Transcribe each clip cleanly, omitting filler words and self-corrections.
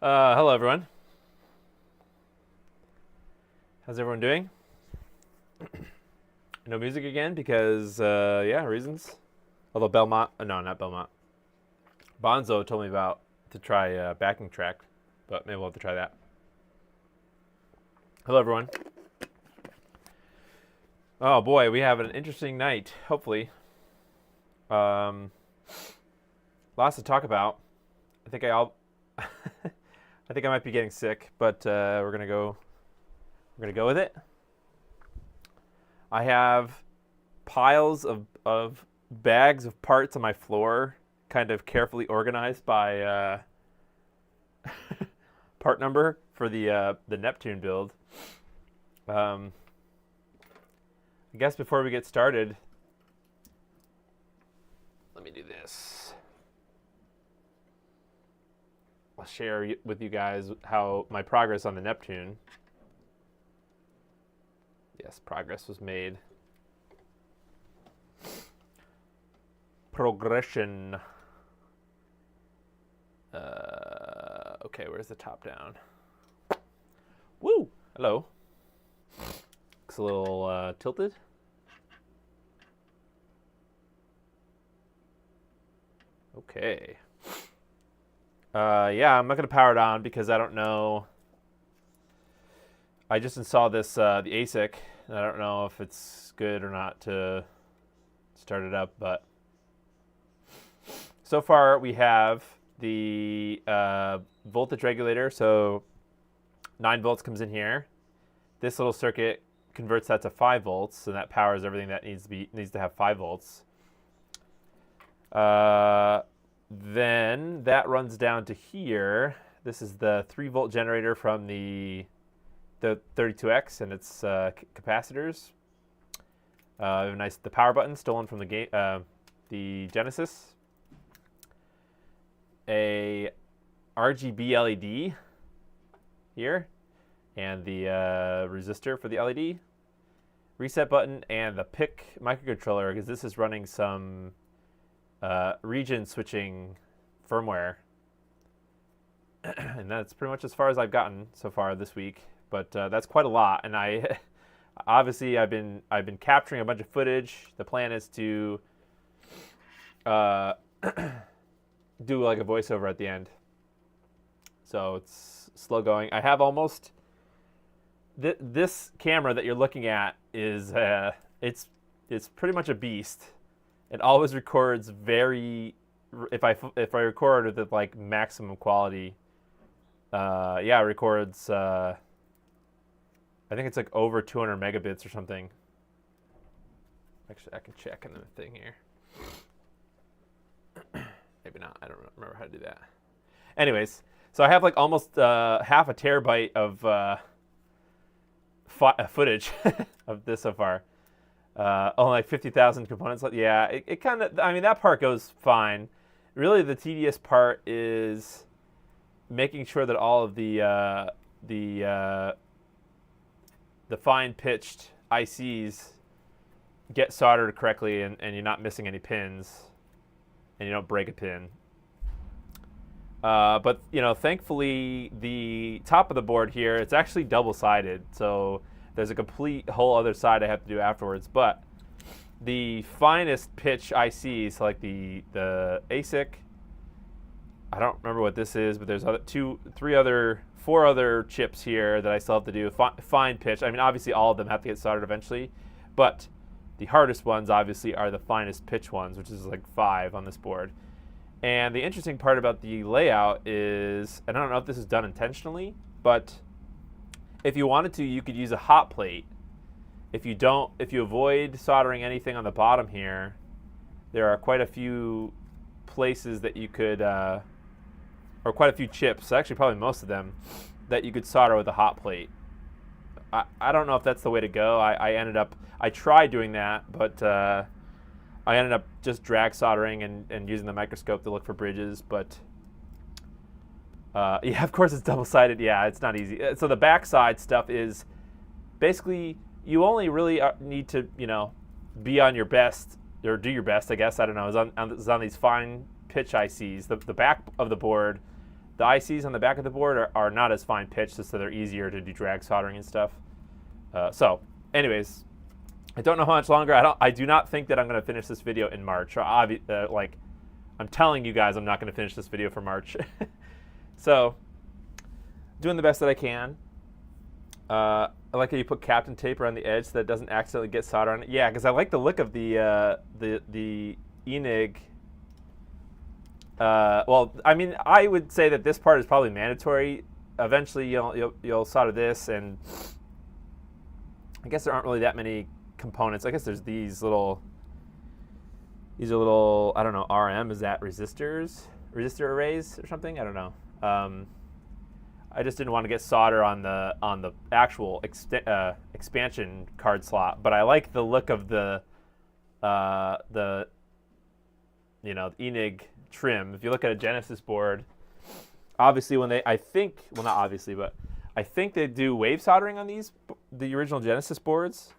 Hello, everyone. How's everyone doing? No music again because, yeah, reasons. Although Belmont, no, not Belmont. Bonzo told me to try backing track, but maybe we'll have to try that. Hello, everyone. Oh boy, we have an interesting night. Hopefully, lots to talk about. I think I might be getting sick, but we're gonna go with it. I have piles of bags of parts on my floor, kind of carefully organized by part number for the Neptune build. I guess before we get started, let me do this. I'll share with you guys how my progress on the Neptune. Yes, progress was made. Progression. Okay, where's the top down? Woo! Hello. Looks a little tilted. Okay. Yeah, I'm not going to power it on because I don't know. I just installed this, the ASIC, and I don't know if it's good or not to start it up, but so far we have the voltage regulator, so 9 volts comes in here. This little circuit converts that to 5 volts, and that powers everything that needs to have 5 volts. Then that runs down to here. This is the 3-volt generator from the 32X and its capacitors. The power button stolen from the game, the Genesis. A RGB LED here, and the resistor for the LED. Reset button and the PIC microcontroller, because this is running some region switching firmware. And that's pretty much as far as I've gotten so far this week. But that's quite a lot, and obviously I've been capturing a bunch of footage. The plan is to do like a voiceover at the end. So it's slow going. I have almost this camera that you're looking at is it's pretty much a beast. It always records if I record with like maximum quality. Yeah, it records. I think it's like over 200 megabits or something. Actually, I can check in the thing here. Maybe not. I don't remember how to do that. Anyways, so I have like almost half a terabyte of footage of this so far. Only like 50,000 components left. Yeah, it kind of, I mean, that part goes fine. Really, the tedious part is making sure that all of the fine-pitched ICs get soldered correctly, and you're not missing any pins, and you don't break a pin. But thankfully, the top of the board here, it's actually double-sided, so there's a complete whole other side I have to do afterwards. But the finest pitch ICs, like the ASIC, I don't remember what this is, but there's 4 other chips here that I still have to do fine pitch. I mean, obviously all of them have to get soldered eventually, but the hardest ones obviously are the finest pitch ones, which is like 5 on this board. And the interesting part about the layout is, and I don't know if this is done intentionally, but if you wanted to, you could use a hot plate. If you avoid soldering anything on the bottom here, there are quite a few places that you could, or quite a few chips, actually probably most of them, that you could solder with a hot plate. I don't know if that's the way to go. I tried doing that, but I ended up just drag soldering and using the microscope to look for bridges. But yeah, of course it's double-sided. Yeah, it's not easy. So the backside stuff is basically you only really need to be on your best, or do your best, I guess. I don't know. Is on these fine pitch ICs. The back of the board the ICs on the back of the board are not as fine pitched, so they're easier to do drag soldering and stuff. So, anyways, I don't know how much longer. I do not think that I'm going to finish this video in March. Like, I'm telling you guys, I'm not going to finish this video for March. So, doing the best that I can. I like how you put Captain tape around the edge so that it doesn't accidentally get solder on it. Yeah, because I like the look of the Enig. Well, I mean, I would say that this part is probably mandatory. Eventually, you'll solder this, and I guess there aren't really that many components. I guess there's these are little, I don't know, RM, is that resistor arrays or something? I don't know. I just didn't want to get solder on the actual expansion card slot, but I like the look of the Enig trim. If you look at a Genesis board, obviously when I think they do wave soldering on the original Genesis boards,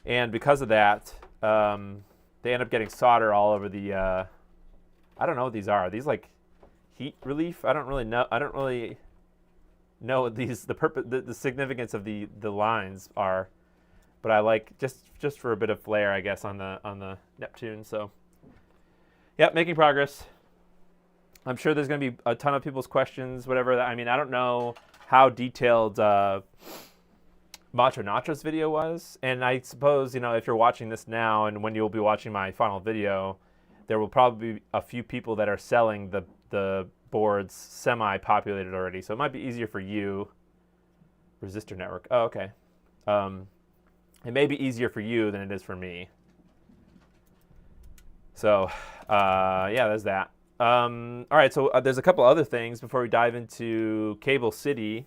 and because of that, they end up getting solder all over the. I don't know what these are. Are these like heat relief? I don't really know. I don't really know what the significance of the lines are, but I like just for a bit of flair, I guess, on the Neptune. So, yeah, making progress. I'm sure there's going to be a ton of people's questions, whatever. I mean, I don't know how detailed Macho Nacho's video was, and I suppose, if you're watching this now and when you'll be watching my final video, there will probably be a few people that are selling the boards semi-populated already, so it might be easier for you. Resistor network. Oh, okay. It may be easier for you than it is for me. So, yeah, there's that. All right, so there's a couple other things before we dive into Cable City.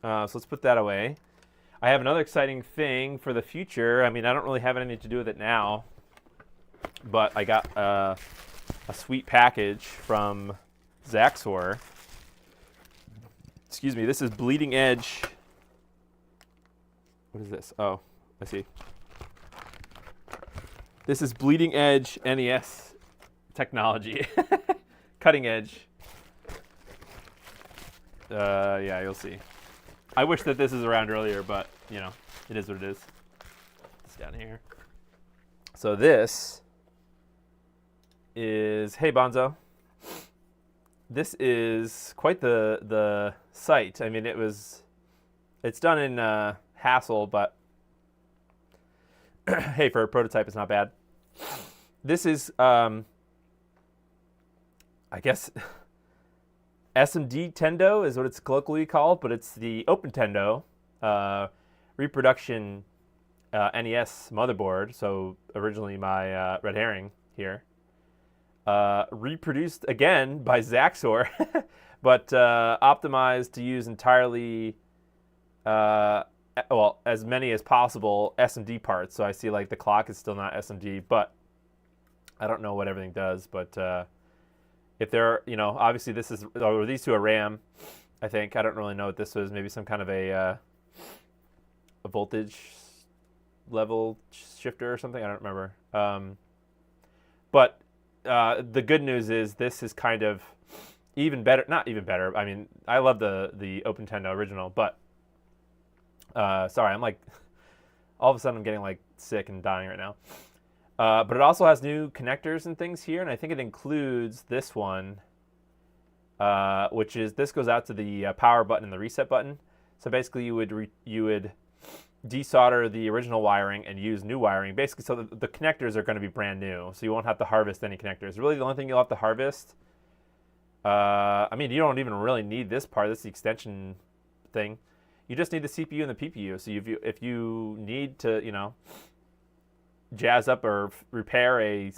So let's put that away. I have another exciting thing for the future. I mean, I don't really have anything to do with it now, but I got a sweet package from Zaxor. Excuse me, this is Bleeding Edge. What is this? Oh, I see. This is Bleeding Edge NES technology. Cutting edge. Yeah, you'll see. I wish that this is around earlier, but, it is what it is. It's down here. So this is, hey, Bonzo. This is quite the sight. I mean, it's done in Hassel, but hey, for a prototype, it's not bad. This is, I guess, SMD Tendo is what it's colloquially called, but it's the Open Tendo reproduction NES motherboard. So originally my red herring here. Reproduced again by Zaxor, but optimized to use entirely, as many as possible SMD parts. So I see like the clock is still not SMD, but I don't know what everything does. But if they're, obviously these two are RAM, I think. I don't really know what this was. Maybe some kind of a voltage level shifter or something. I don't remember. But the good news is this is kind of even better. Not even better. I mean, I love the Open Tendo original, but sorry, I'm like, all of a sudden I'm getting like sick and dying right now. But it also has new connectors and things here, and I think it includes this one, which is, this goes out to the power button and the reset button. So basically you would desolder the original wiring and use new wiring, basically, so the connectors are going to be brand new, so you won't have to harvest any connectors. Really, the only thing you'll have to harvest, I mean, you don't even really need this part. This is the extension thing. You just need the CPU and the PPU. So if you need to, jazz up or repair a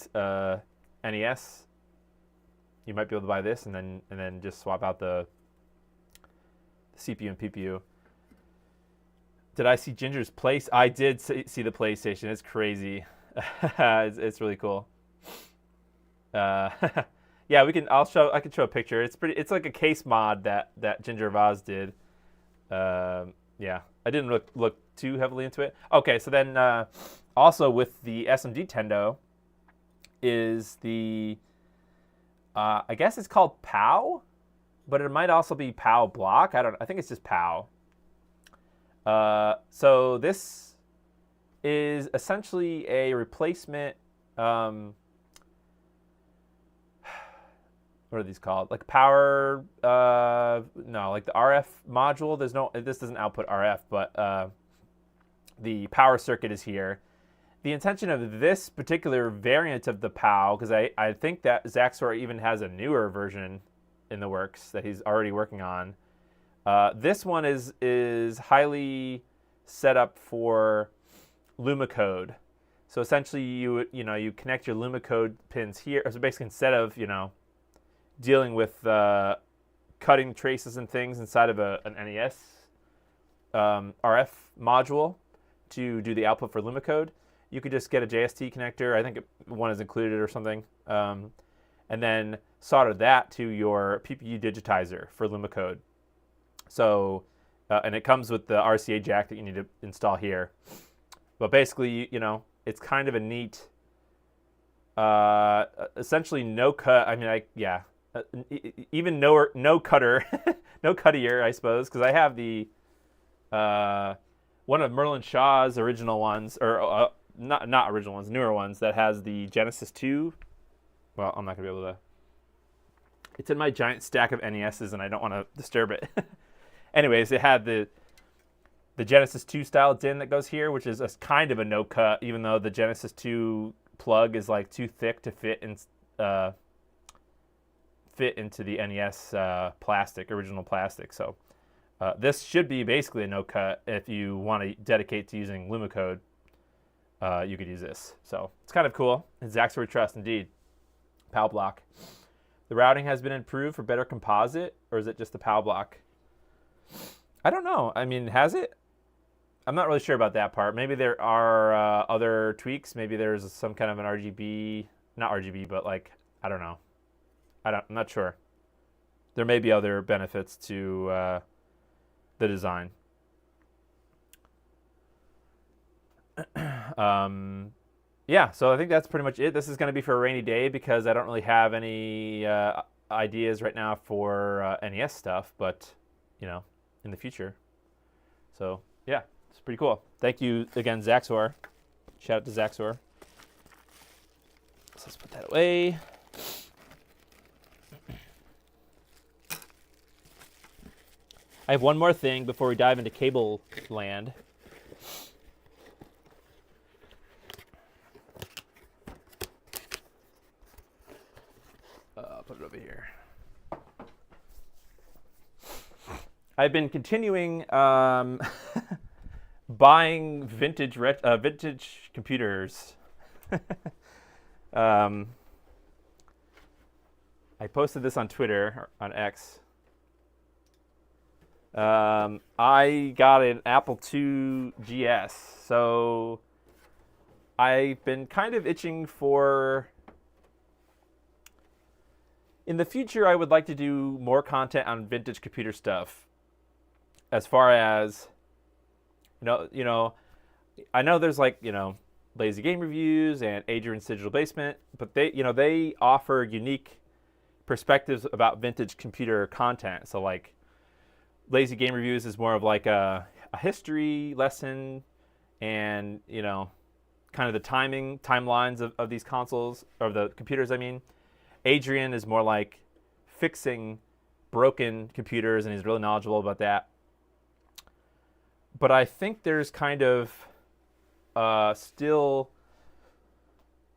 NES, you might be able to buy this and then just swap out the CPU and PPU. Did I see Ginger's place? I did see the PlayStation. It's crazy. it's really cool. Yeah, I can show a picture. It's like a case mod that Ginger Vaz did. Yeah, I didn't look too heavily into it. Okay, so then also with the SMD Tendo is the I guess it's called POW. but it might also be PAL block. I think it's just PAL. So this is essentially a replacement. What are these called? Like power, no, like the RF module. This doesn't output RF, but the power circuit is here. The intention of this particular variant of the PAL, because I think that Zaxor even has a newer version in the works that he's already working on. This one is highly set up for LumaCode. So essentially, you connect your LumaCode pins here. So basically, instead of dealing with cutting traces and things inside of an NES RF module to do the output for LumaCode, you could just get a JST connector. I think one is included or something, and then solder that to your PPU digitizer for LumaCode. So, and it comes with the RCA jack that you need to install here. But basically, it's kind of a neat, essentially no cut. I mean, even no cutter, no cuttier, I suppose, because I have the one of Merlin Shaw's original ones, or not original ones, newer ones that has the Genesis 2. Well, I'm not gonna be able to. It's in my giant stack of NESs, and I don't want to disturb it. Anyways, it had the Genesis 2 style DIN that goes here, which is a kind of a no cut, even though the Genesis 2 plug is like too thick to fit into the NES original plastic. So this should be basically a no cut. If you want to dedicate to using LumaCode, you could use this. So it's kind of cool. It's Zaxor we trust indeed. PAL block. The routing has been improved for better composite, or is it just the PAL block? I don't know. I mean, has it? I'm not really sure about that part. Maybe there are other tweaks. Maybe there's some kind of an RGB, not RGB, but like, I don't know. I'm not sure. There may be other benefits to the design. Yeah, so I think that's pretty much it. This is going to be for a rainy day because I don't really have any ideas right now for NES stuff, but, in the future. So, yeah, it's pretty cool. Thank you again, Zaxor. Shout out to Zaxor. So let's put that away. I have one more thing before we dive into cable land. I'll put it over here. I've been continuing buying vintage computers. I posted this on Twitter, on X. I got an Apple II GS, so I've been kind of itching for... In the future, I would like to do more content on vintage computer stuff. As far as, I know there's like, Lazy Game Reviews and Adrian's Digital Basement, but they offer unique perspectives about vintage computer content. So like, Lazy Game Reviews is more of like a history lesson and, kind of the timelines of these consoles, or the computers, I mean. Adrian is more like fixing broken computers, and he's really knowledgeable about that. But I think there's kind of still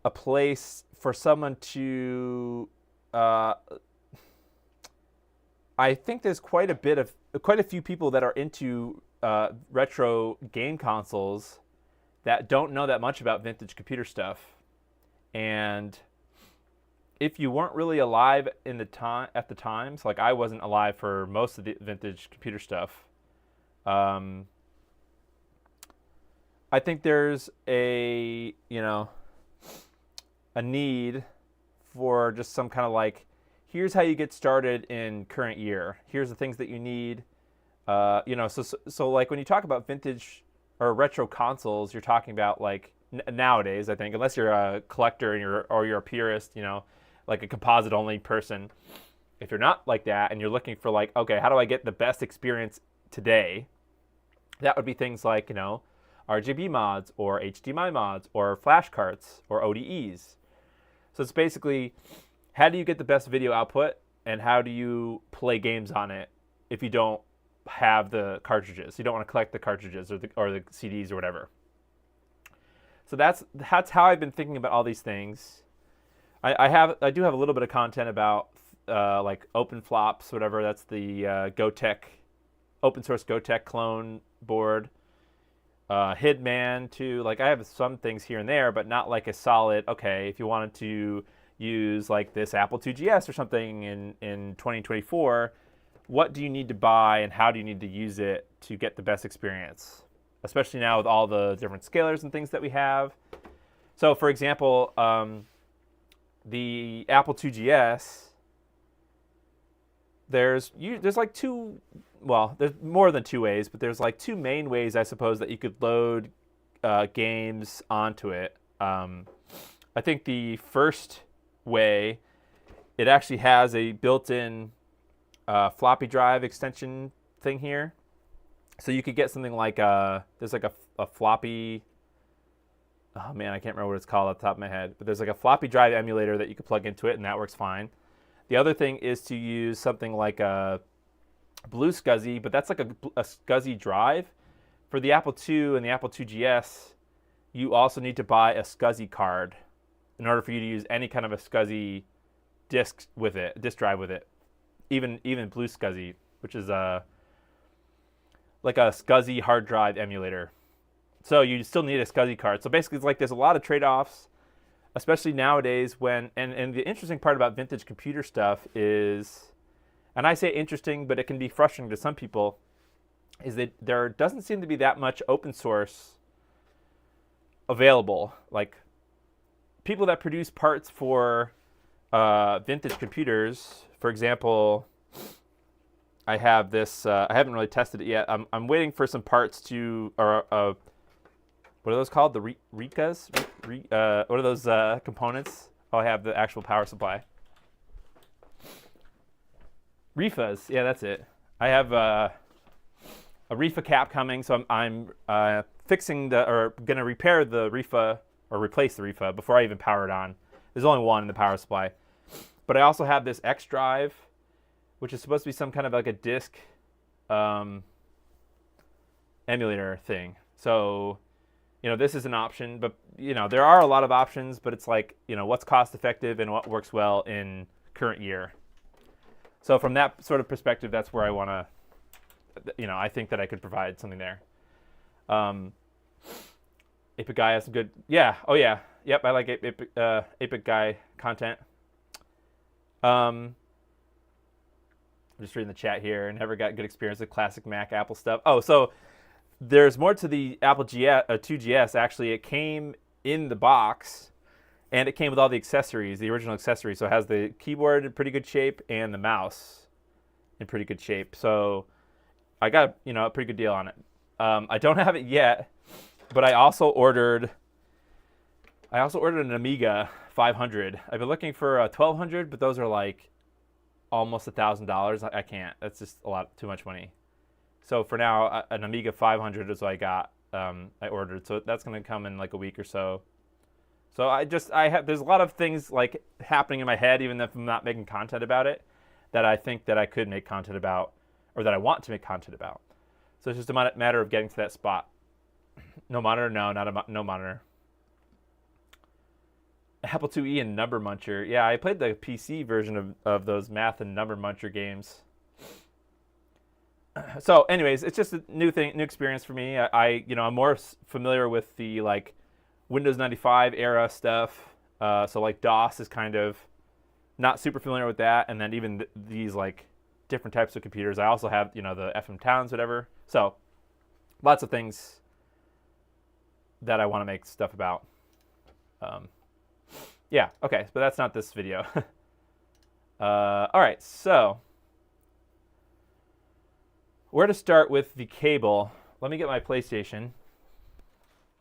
a place for someone to... I think there's quite a few people that are into retro game consoles that don't know that much about vintage computer stuff. And if you weren't really alive at the time, so like I wasn't alive for most of the vintage computer stuff, I think there's a need for just some kind of like, here's how you get started in current year. Here's the things that you need. So like when you talk about vintage or retro consoles, you're talking about like nowadays, I think, unless you're a collector or you're a purist, like a composite only person, If you're not like that and you're looking for like, okay, how do I get the best experience today? That would be things like, you know, RGB mods or HDMI mods or flash carts or ODEs. So it's basically, how do you get the best video output and how do you play games on it if you don't have the cartridges? You don't want to collect the cartridges or the CDs or whatever. So that's how I've been thinking about all these things. I do have a little bit of content about like open flops, whatever. That's the GoTech, open source GoTech clone board. Hidman too. Like I have some things here and there, but not like a solid. Okay, if you wanted to use like this Apple IIgs or something in 2024, what do you need to buy and how do you need to use it to get the best experience? Especially now with all the different scalers and things that we have. So for example, the Apple IIgs, there's like there's more than two ways, but there's like two main ways, I suppose, that you could load games onto it. I think the first way, it actually has a built-in floppy drive extension thing here. So you could get something like there's like a floppy, oh man, I can't remember what it's called off the top of my head, but there's like a floppy drive emulator that you could plug into it, and that works fine. The other thing is to use something like a Blue SCSI, but that's like a SCSI drive. For the Apple II and the Apple IIgs, you also need to buy a SCSI card in order for you to use any kind of a SCSI disk drive with it. Even Blue SCSI, which is like a SCSI hard drive emulator. So you still need a SCSI card. So basically it's like there's a lot of trade-offs, especially nowadays when, and the interesting part about vintage computer stuff is, and I say interesting, but it can be frustrating to some people, is that there doesn't seem to be that much open source available. Like people that produce parts for vintage computers, for example, I have this, I haven't really tested it yet. I'm waiting for some parts to, or what are those called? The RICAs? What are those components? Oh, I have the actual power supply. RIFAs, yeah, that's it. I have a RIFA cap coming, so I'm fixing or gonna repair the RIFA or replace the RIFA before I even power it on. There's only one in the power supply. But I also have this X drive, which is supposed to be some kind of like a disk emulator thing. So, you know, this is an option, but, you know, there are a lot of options, but it's like, you know, what's cost effective and what works well in current year. So from that sort of perspective, that's where I want to, you know, I think that I could provide something there. Epic Guy has some good, yeah, oh yeah, yep, I like Epic Guy content. I'm just reading the chat here. Never got good experience with classic Mac Apple stuff. Oh, so there's more to the Apple IIgs. Actually, it came in the box, and it came with all the accessories, the original accessories. So it has the keyboard in pretty good shape and the mouse in pretty good shape. So I got, you know, a pretty good deal on it. I don't have it yet, but I also ordered an Amiga 500. I've been looking for a 1200, but those are like almost $1,000. I can't. That's just too much money. So for now, an Amiga 500 is what I got. I ordered. So that's going to come in like a week or so. So there's a lot of things like happening in my head, even if I'm not making content about it, that I think that I could make content about, or that I want to make content about. So it's just a matter of getting to that spot. No monitor? No, no monitor. Apple IIe and Number Muncher. Yeah, I played the PC version of those math and Number Muncher games. So, anyways, it's just a new experience for me. I'm more familiar with the like Windows 95 era stuff. So like DOS is kind of not super familiar with that, and then even these like different types of computers. I also have, you know, the FM Towns, whatever. So, lots of things that I want to make stuff about. Yeah, okay, but that's not this video. All right, so where to start with the cable? Let me get my PlayStation.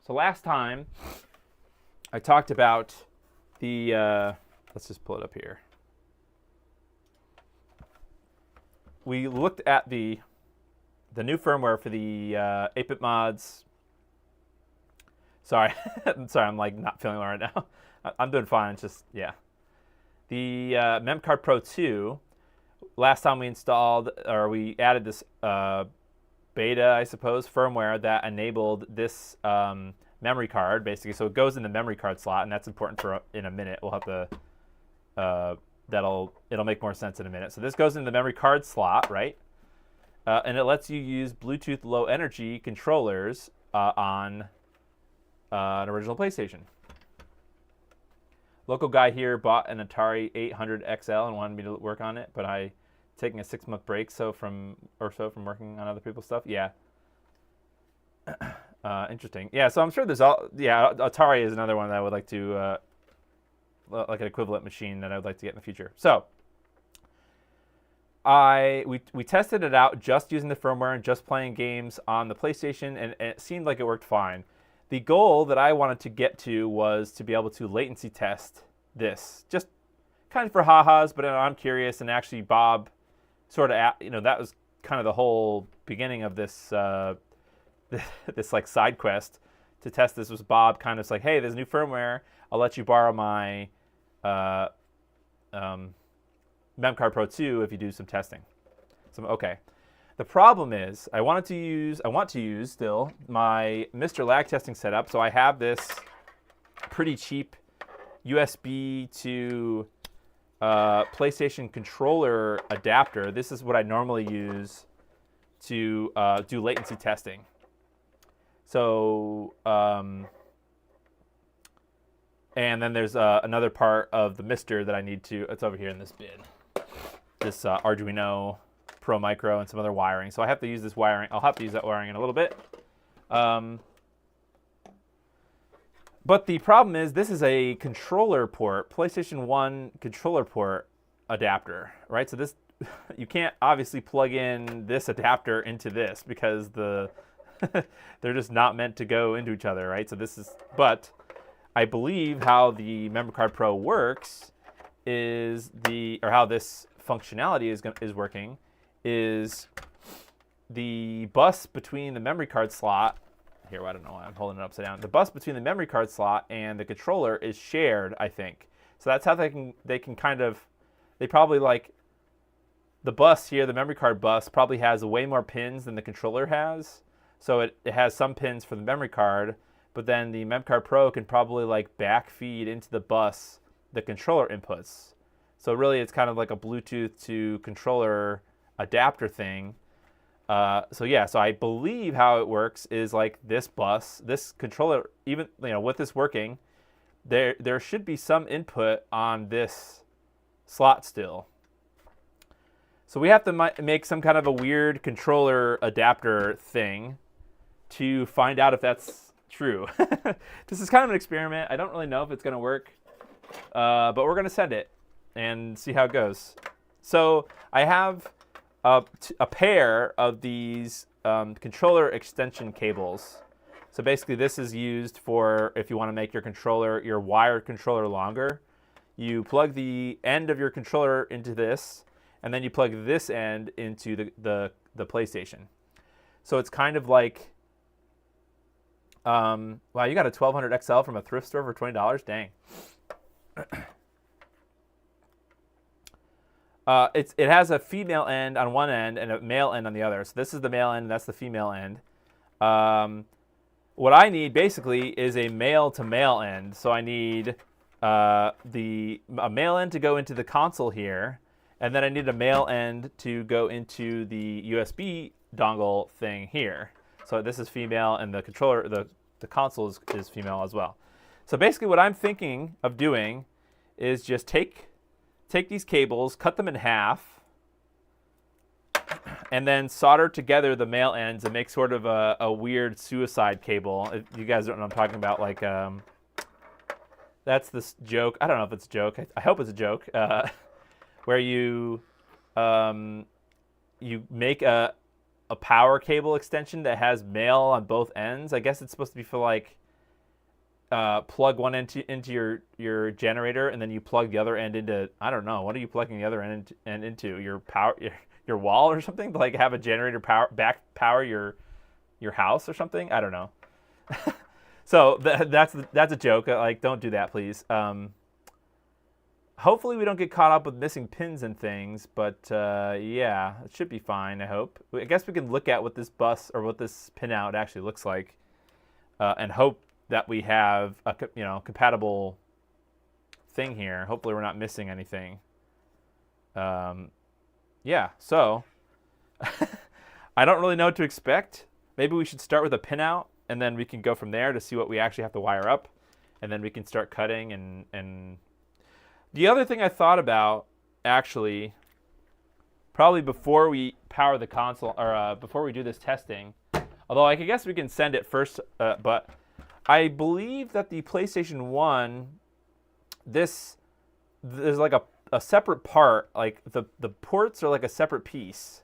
So last time I talked about the, let's just pull it up here. we looked at the new firmware for the 8-bit mods. Sorry, I'm like not feeling well right now. I'm doing fine. It's just the MemCard Pro 2. Last time we installed or we added this beta, I suppose, firmware that enabled this memory card basically. So it goes in the memory card slot, and that's important for in a minute. We'll have to it'll make more sense in a minute. So this goes in the memory card slot, right? And it lets you use Bluetooth low energy controllers on an original PlayStation. Local guy here bought an Atari 800 XL and wanted me to work on it, but I taking a 6-month break from working on other people's stuff. Yeah. Interesting. Yeah, so I'm sure there's Atari is another one that I would like to like an equivalent machine that I would like to get in the future. So we tested it out just using the firmware and just playing games on the PlayStation, and it seemed like it worked fine. The goal that I wanted to get to was to be able to latency test this, just kind of for ha-has, but I'm curious, and actually Bob sort of, that was kind of the whole beginning of this this like side quest to test this. Was Bob kind of like, hey, there's new firmware, I'll let you borrow my MemCard Pro 2 if you do some testing. So okay. The problem is I want to use still my Mr. Lag testing setup. So I have this pretty cheap USB to PlayStation controller adapter. This is what I normally use to do latency testing. So and then there's another part of the Mister that I need to. It's over here in this bin. This Arduino Pro Micro and some other wiring. So I have to use this wiring. I'll have to use that wiring in a little bit. But the problem is this is a controller port, PlayStation 1 controller port adapter, right? So this, you can't obviously plug in this adapter into this because they're just not meant to go into each other, right? So this is, but I believe how the MemCard Pro works is how this functionality is working is the bus between the memory card slot. Here, I don't know why I'm holding it upside down. The bus between the memory card slot and the controller is shared, I think. So that's how they can kind of, they probably like, the bus here, the memory card bus probably has way more pins than the controller has. So it has some pins for the memory card, but then the MemCard Pro can probably like backfeed into the bus the controller inputs. So really it's kind of like a Bluetooth to controller adapter thing. So I believe how it works is like this bus, this controller, even with this working, there should be some input on this slot still. So we have to make some kind of a weird controller adapter thing to find out if that's true. This is kind of an experiment. I don't really know if it's going to work, but we're going to send it and see how it goes. So I have a pair of these controller extension cables. So basically this is used for if you want to make your wired controller longer. You plug the end of your controller into this, and then you plug this end into the PlayStation. So it's kind of like, wow, you got a 1200 XL from a thrift store for $20? Dang. It has a female end on one end and a male end on the other. So this is the male end, and that's the female end. What I need basically is a male to male end. So I need a male end to go into the console here, and then I need a male end to go into the USB dongle thing here. So this is female, and the controller, the console is female as well. So basically what I'm thinking of doing is just take these cables, cut them in half, and then solder together the male ends and make sort of a weird suicide cable. If you guys don't know what I'm talking about, like that's this joke. I don't know if it's a joke. I hope it's a joke. Where you make a power cable extension that has male on both ends. I guess it's supposed to be for like plug one into your generator, and then you plug the other end into, I don't know, what are you plugging the other end into? Your your wall or something, to like have a generator power your house or something. I don't know. So that's a joke. Like, don't do that, please. Hopefully we don't get caught up with missing pins and things, but yeah, it should be fine, I hope. I guess we can look at what this bus or what this pinout actually looks like, and hope that we have a compatible thing here. Hopefully we're not missing anything. Yeah, so I don't really know what to expect. Maybe we should start with a pinout, and then we can go from there to see what we actually have to wire up, and then we can start cutting and the other thing I thought about, actually, probably before we power the console, or before we do this testing, although I guess we can send it first, but I believe that the PlayStation 1, there's like a separate part, like the ports are like a separate piece.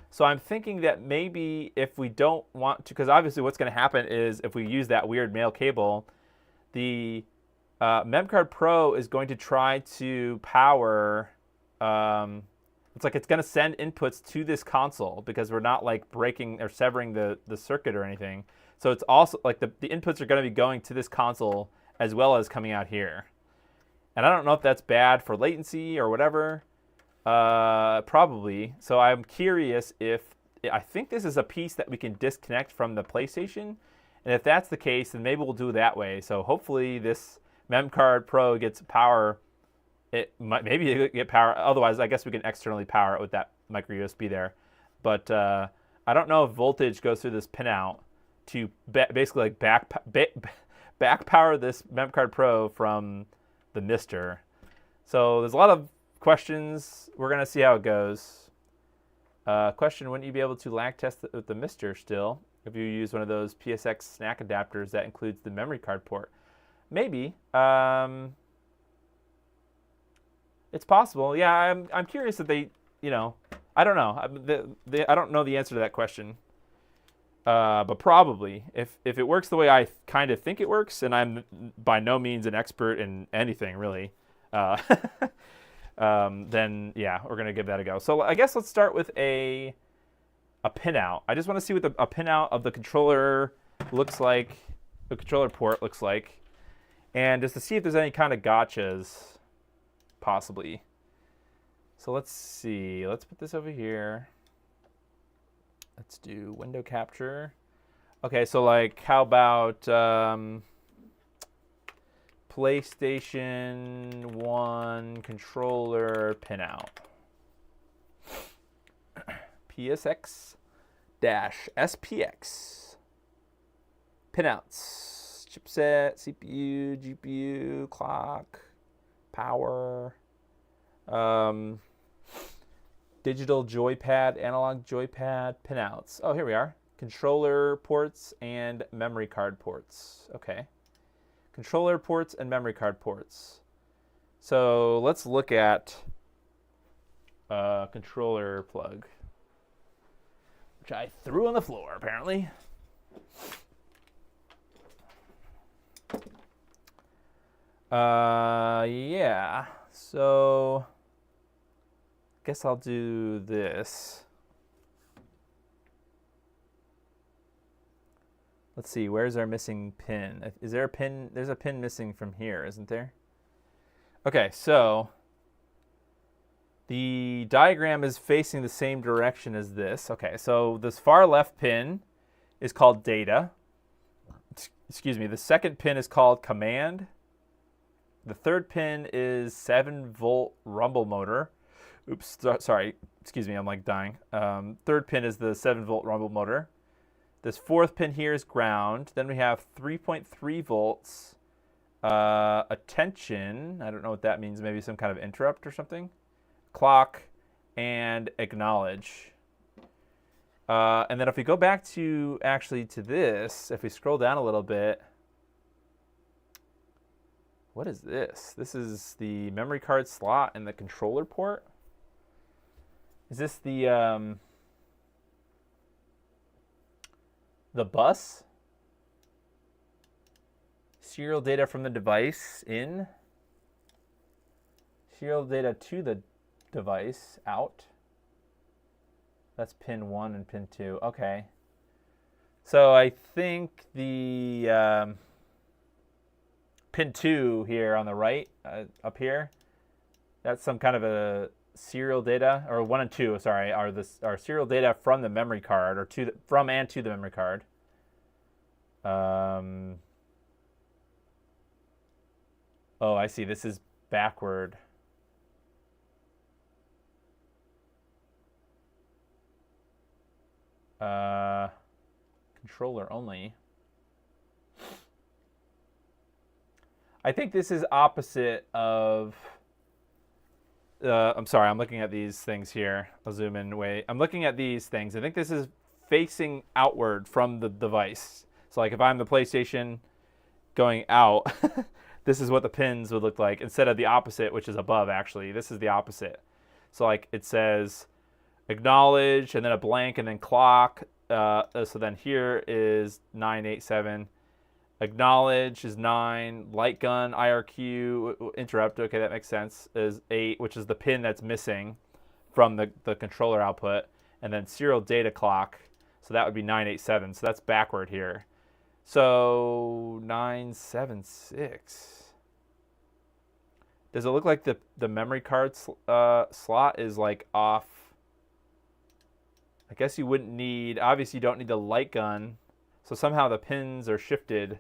So I'm thinking that maybe if we don't want to, because obviously what's going to happen is if we use that weird male cable, the MemCard Pro is going to try to power, it's like it's going to send inputs to this console because we're not like breaking or severing the circuit or anything. So it's also like the inputs are going to be going to this console as well as coming out here. And I don't know if that's bad for latency or whatever, probably. So I'm curious I think this is a piece that we can disconnect from the PlayStation. And if that's the case, then maybe we'll do it that way. So hopefully this MemCard Pro gets power. Maybe it get power. Otherwise, I guess we can externally power it with that micro USB there. But I don't know if voltage goes through this pinout to basically like back power this MemCard Pro from the Mister. So there's a lot of questions. We're gonna see how it goes. Question: wouldn't you be able to lag test with the Mister still if you use one of those PSX snack adapters that includes the memory card port? Maybe. It's possible. Yeah, I'm curious if they, I don't know. I don't know the answer to that question. But probably, if it works the way I kind of think it works, and I'm by no means an expert in anything really, then yeah, we're gonna give that a go. So I guess let's start with a pinout. I just want to see what a pinout of the controller looks like, the controller port looks like. And just to see if there's any kind of gotchas, possibly. So let's see. Let's put this over here. Let's do window capture. Okay, so like, how about PlayStation 1 controller pinout? PSX-SPX pinouts. Chipset, CPU, GPU, clock, power, digital joypad, analog joypad, pinouts. Oh, here we are. Controller ports and memory card ports. Okay. Controller ports and memory card ports. So let's look at controller plug, which I threw on the floor apparently. Yeah, so I guess I'll do this. Let's see, where's our missing pin? Is there a pin? There's a pin missing from here, isn't there? Okay, so the diagram is facing the same direction as this. Okay, so this far left pin is called data. Excuse me, the second pin is called command. The third pin is 7-volt rumble motor. Oops, sorry. Excuse me, I'm like dying. Third pin is the 7-volt rumble motor. This fourth pin here is ground. Then we have 3.3 volts. Attention. I don't know what that means. Maybe some kind of interrupt or something. Clock and acknowledge. And then if we go back to this, if we scroll down a little bit, what is this? This is the memory card slot and the controller port. Is this the bus? Serial data from the device in. Serial data to the device out. That's pin 1 and pin 2. Okay. So I think the pin 2 here on the right, up here, that's some kind of a serial data, or 1 and 2, sorry, are serial data from the memory card, or from and to the memory card. Oh, I see. This is backward. Controller only. I think this is opposite of... I'm sorry, I'm looking at these things here. I'll zoom in. Wait, I'm looking at these things. I think this is facing outward from the device. So like if I'm the PlayStation going out, this is what the pins would look like instead of the opposite, which is above actually. This is the opposite. So like it says acknowledge and then a blank and then clock. So then here is 987. Acknowledge is 9. Light gun, IRQ, interrupt. Okay, that makes sense. Is 8, which is the pin that's missing from the controller output. And then serial data clock. So that would be 987. So that's backward here. So 976. Does it look like the memory card slot is like off? I guess you wouldn't need, obviously you don't need the light gun. So somehow the pins are shifted.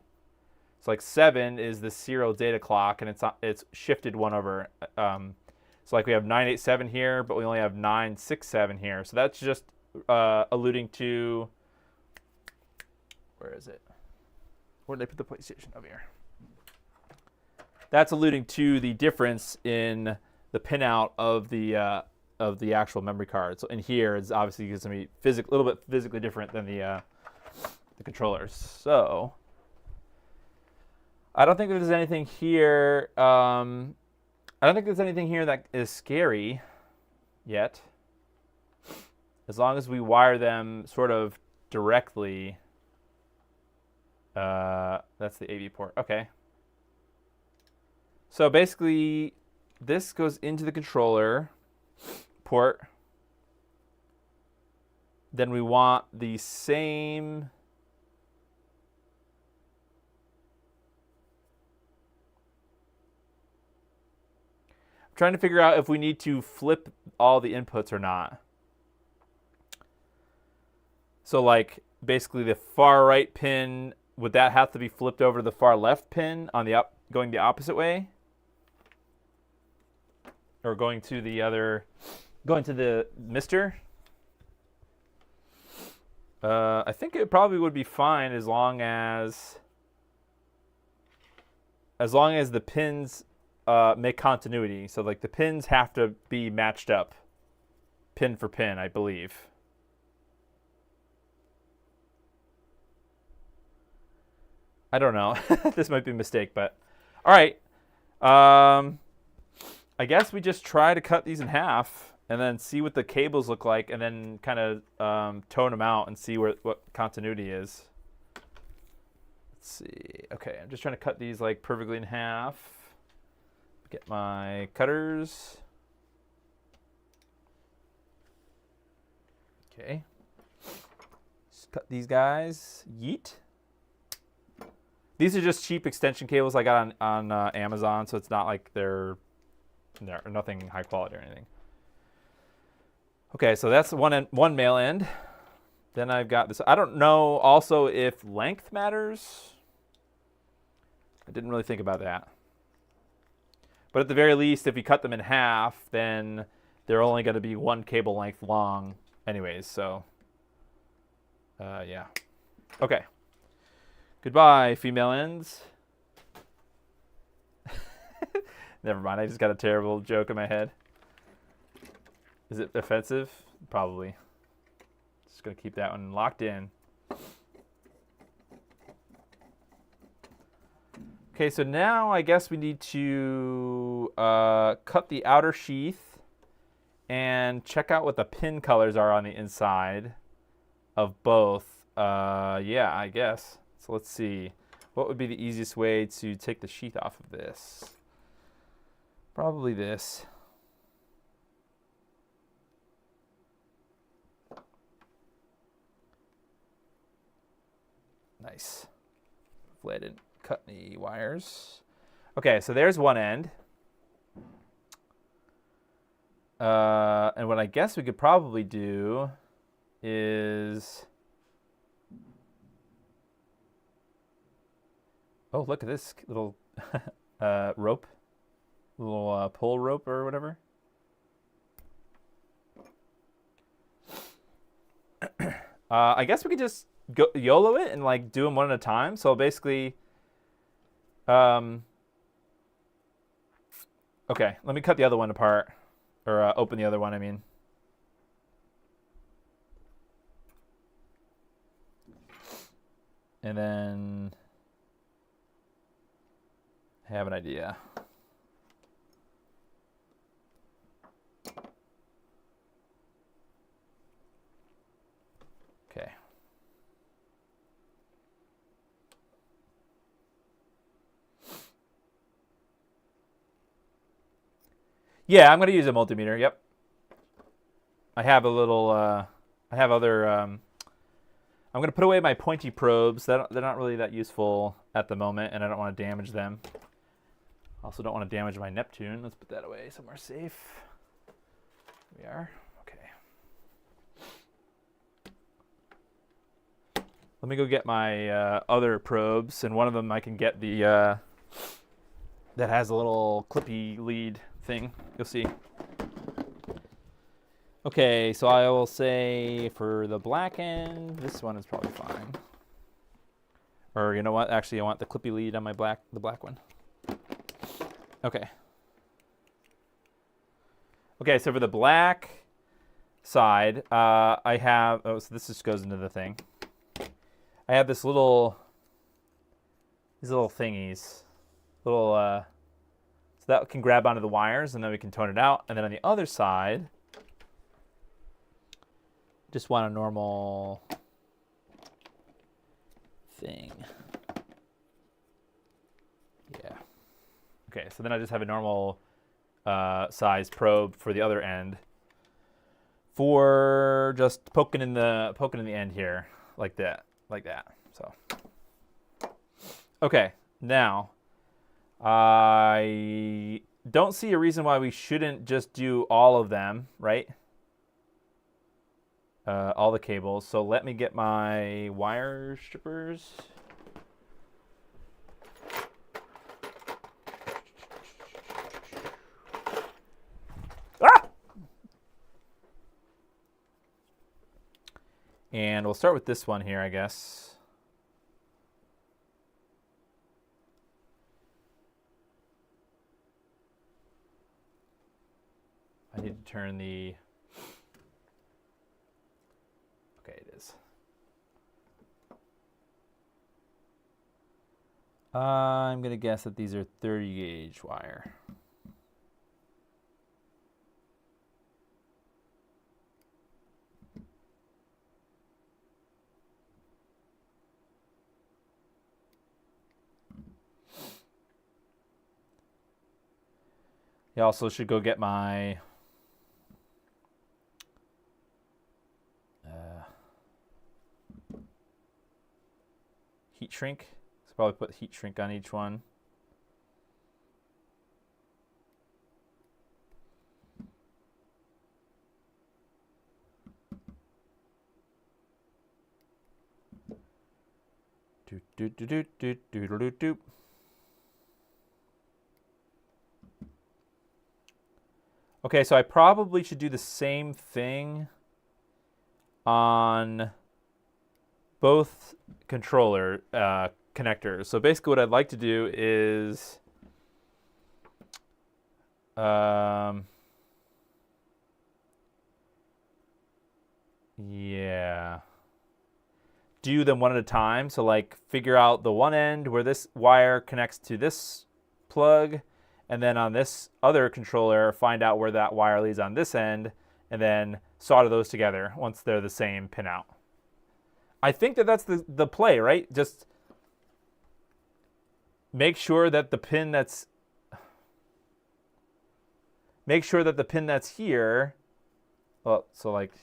So like 7 is the serial data clock, and it's shifted 1 over. So like we have 987 here, but we only have 967 here. So that's just alluding to, where is it? Where did I put the PlayStation? Over here. That's alluding to the difference in the pinout of the actual memory card. So in here, it's obviously going to be a little bit physically different than the controllers. So I don't think there's anything here. I don't think there's anything here that is scary yet. As long as we wire them sort of directly. That's the AV port. Okay. So basically, this goes into the controller port. Then we want the same... I'm trying to figure out if we need to flip all the inputs or not. So like basically the far right pin, would that have to be flipped over to the far left pin on the going the opposite way? Or going to the mister? I think it probably would be fine as long as the pins make continuity. So like the pins have to be matched up pin for pin, I believe. I don't know. This might be a mistake, but all right. I guess we just try to cut these in half and then see what the cables look like, and then kind of tone them out and see what continuity is. Let's see. Okay, I'm just trying to cut these like perfectly in half. Get my cutters. Okay. Just cut these guys. Yeet. These are just cheap extension cables I got on Amazon, so it's not like they're nothing high quality or anything. Okay, so that's one male end. Then I've got this. I don't know also if length matters. I didn't really think about that. But at the very least, if you cut them in half, then they're only going to be 1 cable length long anyways. So, yeah. Okay. Goodbye, female ends. Never mind, I just got a terrible joke in my head. Is it offensive? Probably. Just going to keep that one locked in. Okay, so now I guess we need to cut the outer sheath and check out what the pin colors are on the inside of both. Yeah, I guess. So let's see. What would be the easiest way to take the sheath off of this? Probably this. Hopefully I didn't cut any wires. Okay, so there's one end. And what I guess we could probably do is... Oh, look at this little rope. Little pull rope or whatever. I guess we could just go YOLO it and like do them one at a time. So basically, okay, let me cut the other one apart, or open the other one, I mean. And then I have an idea. Okay. Yeah, I'm going to use a multimeter. Yep. I have a little, I have other, I'm going to put away my pointy probes. They're not really that useful at the moment, and I don't want to damage them. Also don't want to damage my Neptune. Let's put that away somewhere safe. Here we are. Let me go get my other probes, and one of them I can get the that has a little clippy lead thing. You'll see. Okay, so I will say for the black end, this one is probably fine. Or you know what? Actually, I want the clippy lead on my the black one. Okay. Okay, so for the black side, I have. Oh, so this just goes into the thing. I have these little thingies, so that can grab onto the wires, and then we can tone it out. And then on the other side, just want a normal thing. Yeah. Okay, so then I just have a normal size probe for the other end, for just poking in the end here, like that. So okay, now I don't see a reason why we shouldn't just do all of them, right? All the cables. So let me get my wire strippers. And we'll start with this one here, I guess. I need to turn the... Okay, it is. I'm going to guess that these are 30 gauge wire. You also should go get my heat shrink. So probably put heat shrink on each one. Do. Okay, so I probably should do the same thing on both controller connectors. So basically what I'd like to do is yeah, do them one at a time. So like figure out the one end where this wire connects to this plug, and then on this other controller, find out where that wire leads on this end, and then solder those together once they're the same pin out. I think that that's the play, right? Just make sure that the pin that's here, well, so like,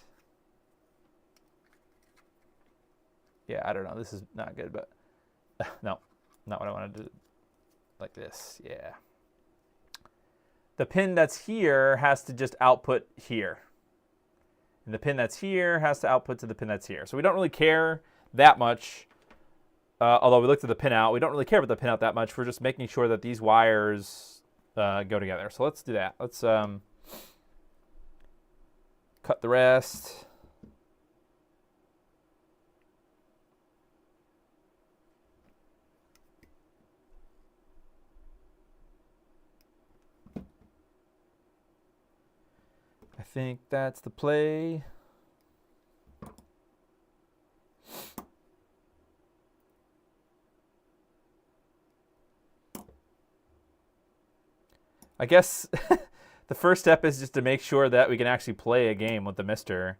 yeah, I don't know, this is not good, but no. not what I want to do. Like this, yeah. The pin that's here has to just output here. And the pin that's here has to output to the pin that's here. So we don't really care that much. Although we looked at the pinout, we don't really care about the pinout that much. We're just making sure that these wires go together. So let's do that. Let's cut the rest. I think that's the play. I guess the first step is just to make sure that we can actually play a game with the Mister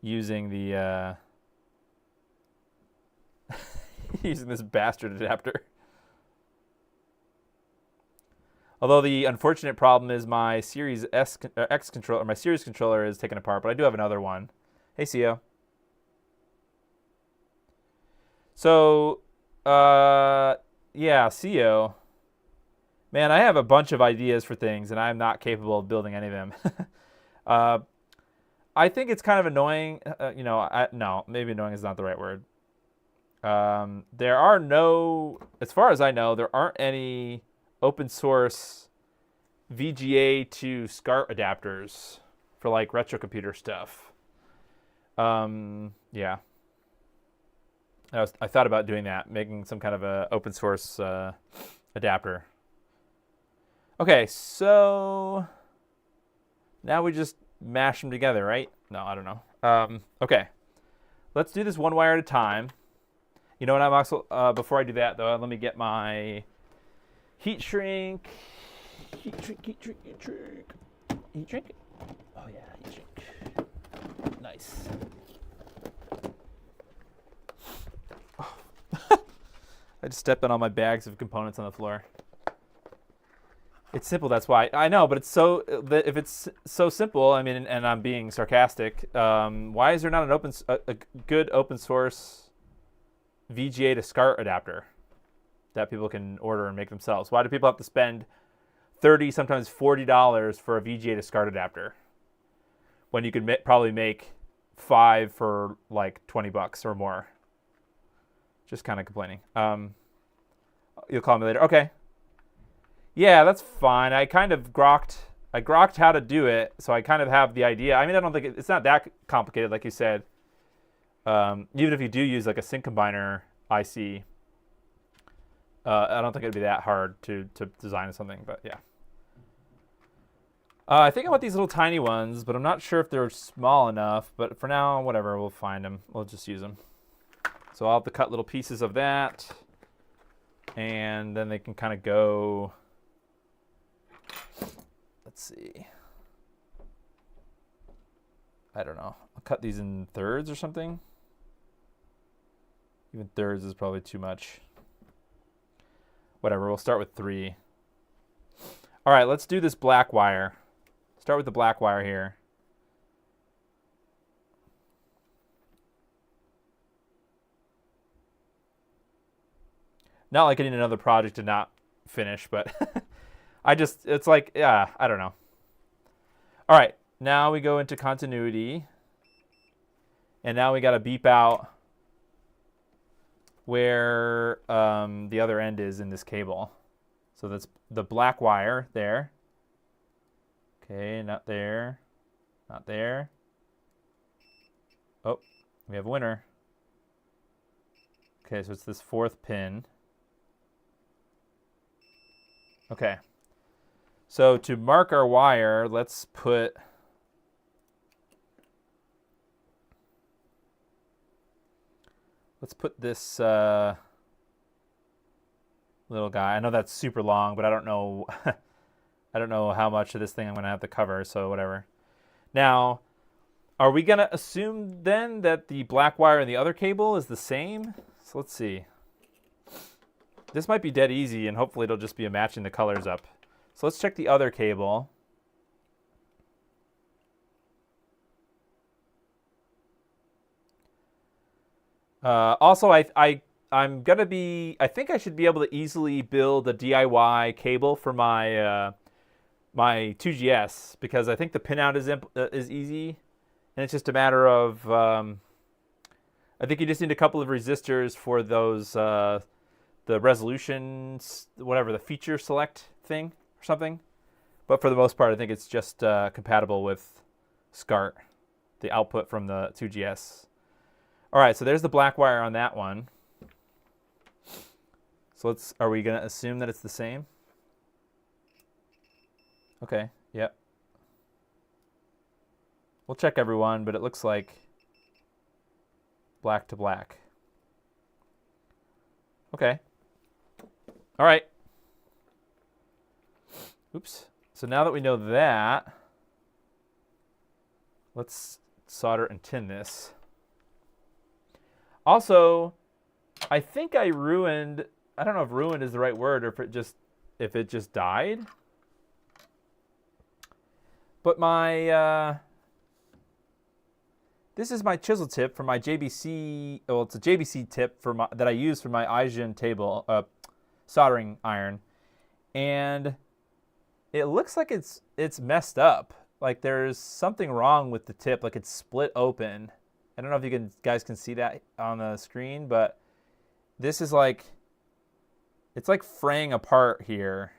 using the using this bastard adapter. Although the unfortunate problem is my Series X controller, or my Series controller is taken apart, but I do have another one. Hey, CEO. So, yeah, CEO. Man, I have a bunch of ideas for things, and I'm not capable of building any of them. I think it's kind of annoying. No, maybe annoying is not the right word. There are no, as far as I know, there aren't any open source VGA to SCART adapters for like retro computer stuff. Yeah. I thought about doing that, making some kind of a open source adapter. Okay, so now we just mash them together, right? No, I don't know. Okay, let's do this one wire at a time. You know what, I'm also, before I do that though, let me get my heat shrink. Heat shrink. Oh yeah, heat shrink. Nice. Oh. I just stepped on all my bags of components on the floor. It's simple, that's why. I know, but it's so, if it's so simple, I mean, and I'm being sarcastic, why is there not a good open source VGA to SCART adapter that people can order and make themselves? Why do people have to spend $30, sometimes $40 for a VGA to SCART adapter when you could probably make 5 for like $20 or more? Just kind of complaining. You'll call me later. Okay. Yeah, that's fine. I kind of grokked how to do it, so I kind of have the idea. I mean, I don't think it's not that complicated, like you said. Even if you do use like a sync combiner IC, I don't think it'd be that hard to design something, but yeah. I think I want these little tiny ones, but I'm not sure if they're small enough. But for now, whatever, we'll find them. We'll just use them. So I'll have to cut little pieces of that, and then they can kind of go. Let's see. I don't know. I'll cut these in thirds or something. Even thirds is probably too much. Whatever, we'll start with 3. All right, let's do this black wire. Start with the black wire here. Not like I need another project to not finish, but it's like, yeah, I don't know. All right, now we go into continuity. And now we got to beep out where the other end is in this cable. So that's the black wire there. Okay, not there. Not there. Oh, we have a winner. Okay, so it's this 4th pin. Okay. So to mark our wire, let's put this little guy. I know that's super long, but I don't know I don't know how much of this thing I'm going to have to cover, so whatever. Now, are we going to assume then that the black wire in the other cable is the same? So let's see. This might be dead easy, and hopefully it'll just be matching the colors up. So let's check the other cable. Also, I I'm gonna be. I think I should be able to easily build a DIY cable for my my 2GS because I think the pinout is easy, and it's just a matter of. I think you just need a couple of resistors for those the resolutions, whatever the feature select thing or something. But for the most part, I think it's just compatible with SCART, the output from the 2GS. All right, so there's the black wire on that one. So are we going to assume that it's the same? Okay, yep. We'll check everyone, but it looks like black to black. Okay. All right. Oops. So now that we know that, let's solder and tin this. Also, I think I ruined, I don't know if ruined is the right word or if it just died. But my, this is my chisel tip for my JBC, well, it's a JBC tip for that I use for my Aijin table, soldering iron. And it looks like it's messed up. Like there's something wrong with the tip, like it's split open. I don't know if you guys can see that on the screen, but this is like, it's like fraying apart here.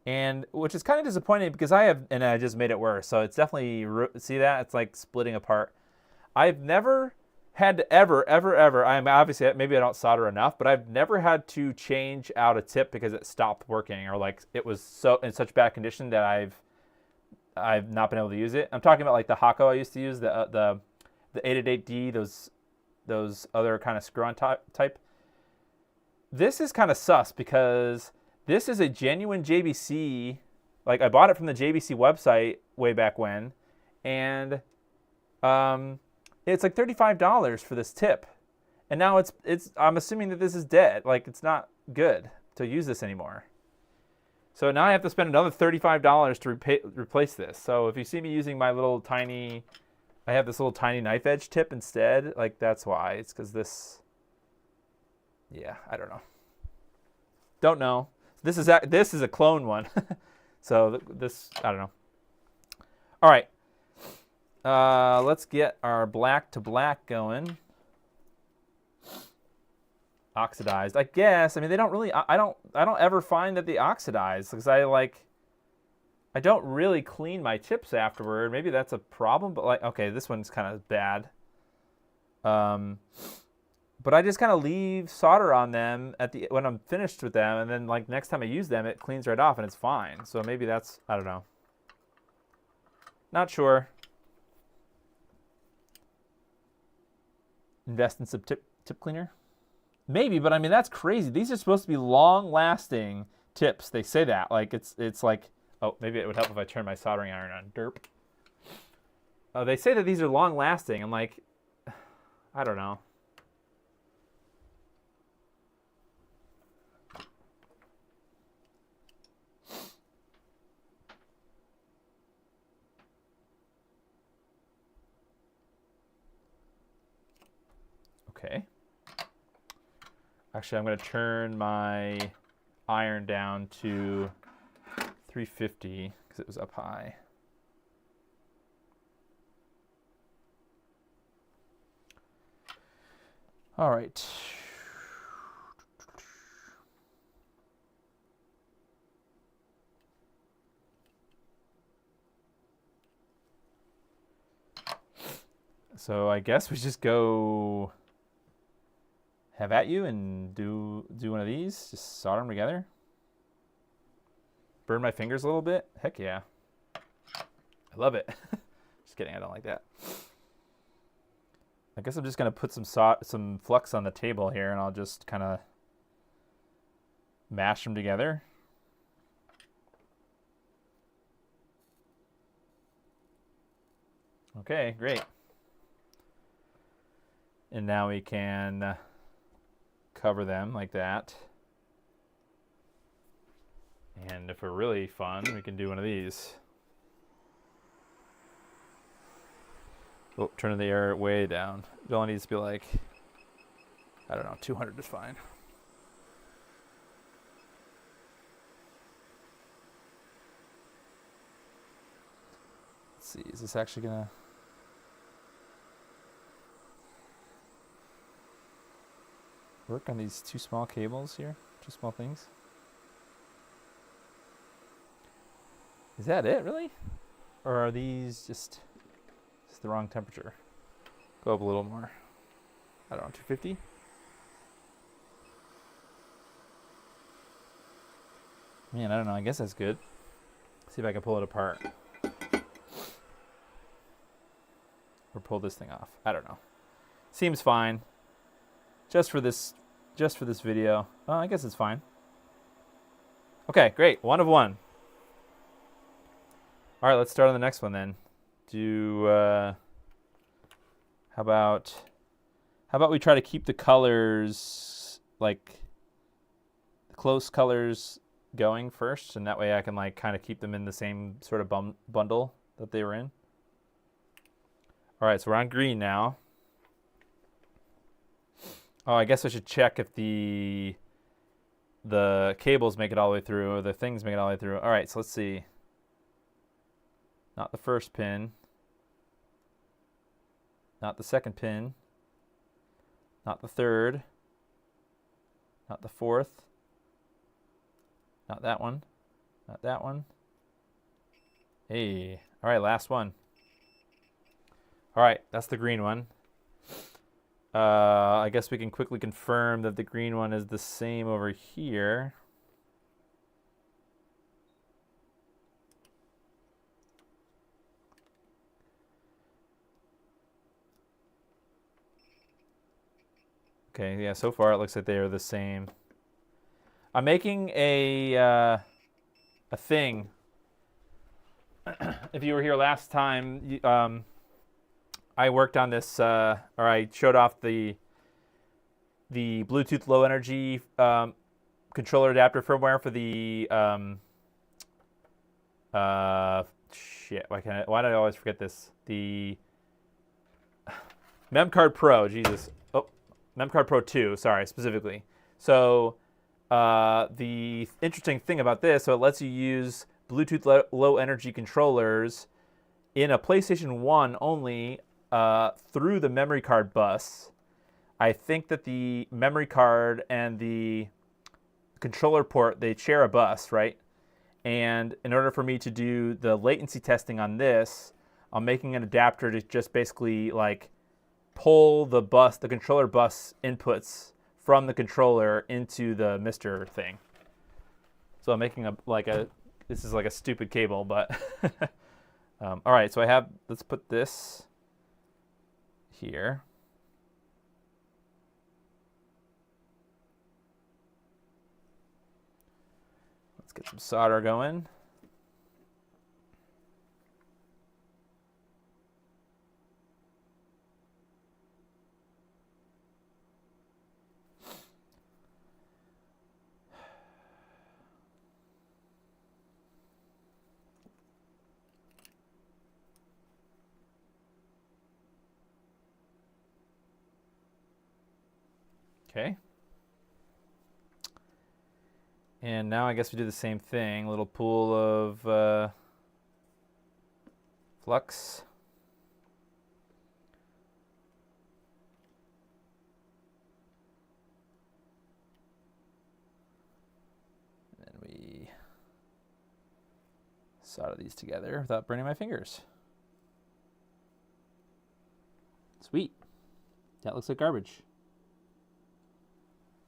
And which is kind of disappointing because I just made it worse. So it's definitely, see that? It's like splitting apart. I've never had to ever, I'm obviously, maybe I don't solder enough, but I've never had to change out a tip because it stopped working or like it was so in such bad condition that I've not been able to use it. I'm talking about like the Hako I used to use, the 888D, those other kind of screw-on type. This is kind of sus because this is a genuine JBC. Like I bought it from the JBC website way back when, and it's like $35 for this tip, and now it's. I'm assuming that this is dead. Like it's not good to use this anymore. So now I have to spend another $35 to replace this. So if you see me using my little tiny, I have this little tiny knife edge tip instead. Like that's why. It's because this. Yeah, I don't know. Don't know. This is a clone one. So this, I don't know. All right. Let's get our black to black going. Oxidized, I guess. I mean, they don't really. I don't ever find that they oxidize because I don't really clean my tips afterward. Maybe that's a problem. But like, okay, this one's kind of bad. But I just kind of leave solder on them when I'm finished with them, and then like next time I use them, it cleans right off and it's fine. So maybe that's, I don't know. Not sure. Invest in some tip cleaner? Maybe, but I mean that's crazy. These are supposed to be long-lasting tips. They say that. Like it's like, oh, maybe it would help if I turn my soldering iron on. Derp. They say that these are long-lasting. I'm like, I don't know. Okay. Actually, I'm going to turn my iron down to 350 because it was up high. All right. So I guess we just go have at you and do one of these. Just solder them together. Burn my fingers a little bit. Heck yeah. I love it. Just kidding, I don't like that. I guess I'm just going to put some flux on the table here, and I'll just kind of mash them together. Okay, great. And now we can cover them like that. And if we're really fun, we can do one of these. Oh, turning the air way down. It only needs to be like I don't know, 200 is fine. Let's see, is this actually gonna... work on these two small cables here? Two small things? Is that it, really? Or are these just the wrong temperature? Go up a little more. I don't know, 250? Man, I don't know. I guess that's good. See if I can pull it apart. Or pull this thing off. I don't know. Seems fine. Just for this video. Well, I guess it's fine. Okay, great. 1 of 1. All right, let's start on the next one then. How about we try to keep the colors, like close colors, going first, and that way I can like kind of keep them in the same sort of bundle that they were in. All right, so we're on green now. Oh, I guess I should check if the cables make it all the way through, or the things make it all the way through. All right, so let's see. Not the first pin. Not the second pin. Not the third. Not the fourth. Not that one. Not that one. Hey. All right, last one. All right, that's the green one. I guess we can quickly confirm that the green one is the same over here. Okay, yeah, so far it looks like they are the same. I'm making a thing. If you were here last time, I worked on this, or I showed off the Bluetooth low energy controller adapter firmware for the shit. Why do I always forget this? The MemCard Pro. Jesus. Oh, MemCard Pro 2. Sorry, specifically. So the interesting thing about this, so it lets you use Bluetooth low energy controllers in a PlayStation 1 only. Through the memory card bus. I think that the memory card and the controller port, they share a bus, right? And in order for me to do the latency testing on this, I'm making an adapter to just basically like pull the controller bus inputs from the controller into the Mister thing. So I'm making this is like a stupid cable, but all right, so let's put this here. Let's get some solder going. Okay. And now I guess we do the same thing. A little pool of flux. And then we solder these together without burning my fingers. Sweet. That looks like garbage.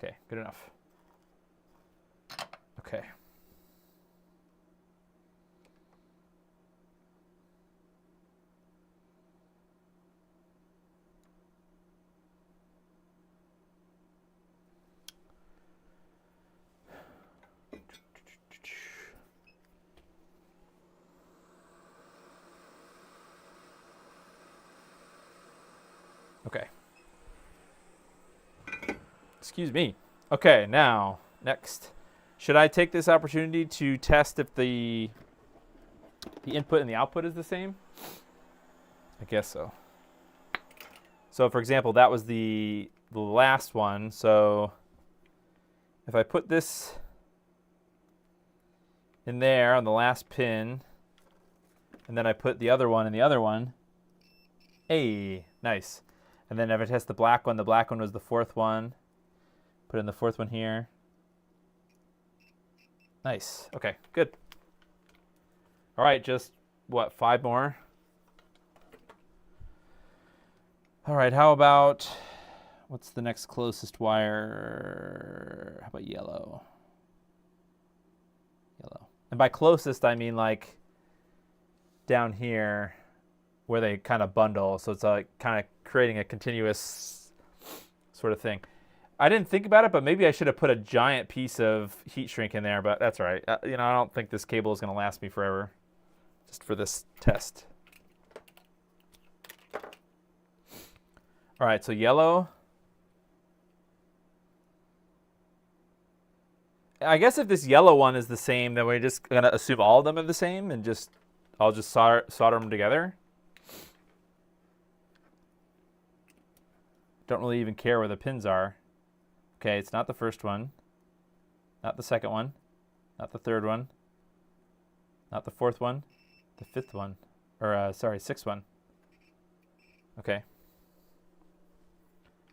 Okay, good enough. Okay. Okay. Excuse me. Okay, now, next. Should I take this opportunity to test if the input and the output is the same? I guess so. So, for example, that was the the last one. So if I put this in there on the last pin, and then I put the other one in the other one, hey, nice. And then if I test the black one was the fourth one. Put in the fourth one here. Nice. Okay, good. All right, just what, 5 more? All right, how about, what's the next closest wire? How about yellow? Yellow. And by closest, I mean like down here where they kind of bundle. So it's like kind of creating a continuous sort of thing. I didn't think about it, but maybe I should have put a giant piece of heat shrink in there, but that's all right. I don't think this cable is going to last me forever, just for this test. All right, so yellow. I guess if this yellow one is the same, then we're just going to assume all of them are the same and I'll just solder them together. Don't really even care where the pins are. Okay, it's not the first one, not the second one, not the third one, not the fourth one, the fifth one, or sorry, sixth one. Okay.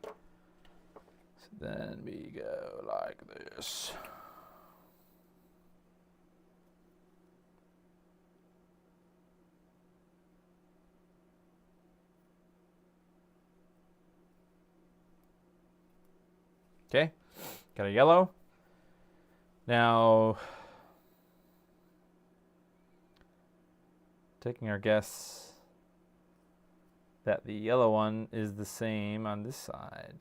So then we go like this. Okay, got a yellow. Now, taking our guess that the yellow one is the same on this side.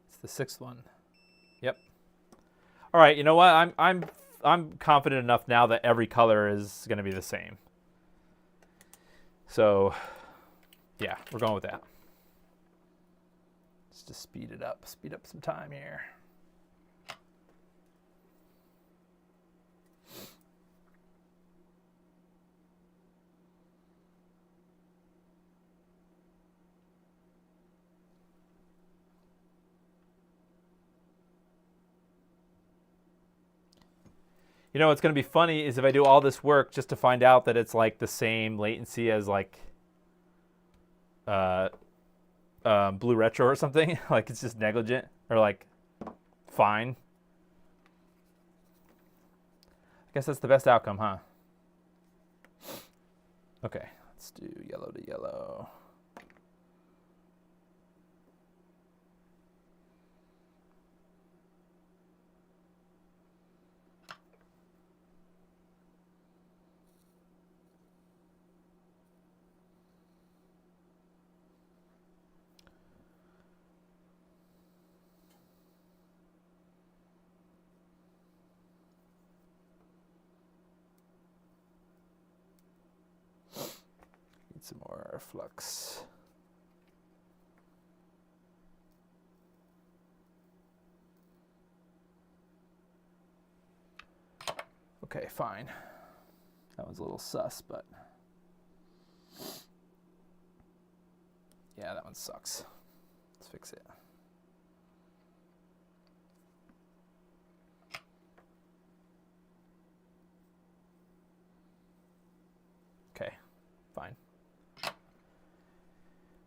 It's the sixth one. Yep. All right, you know what? I'm confident enough now that every color is going to be the same. So, yeah, we're going with that. Let's just speed up some time here. You know, what's going to be funny is if I do all this work just to find out that it's like the same latency as like Blue Retro or something. Like it's just negligent or like fine. I guess that's the best outcome, huh? Okay, let's do yellow to yellow. Some more flux. Okay, fine. That was a little sus, but yeah, that one sucks. Let's fix it. Okay, fine.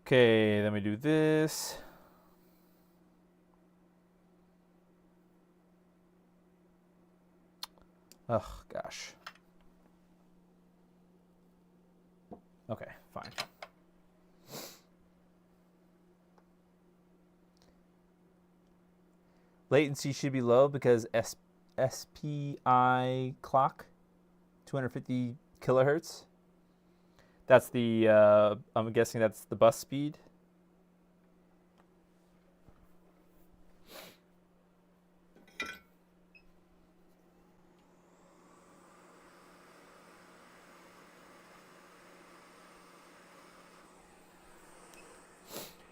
Okay, then we do this. Oh, gosh. Okay, fine. Latency should be low because SPI clock, 250 kilohertz. That's the, I'm guessing that's the bus speed.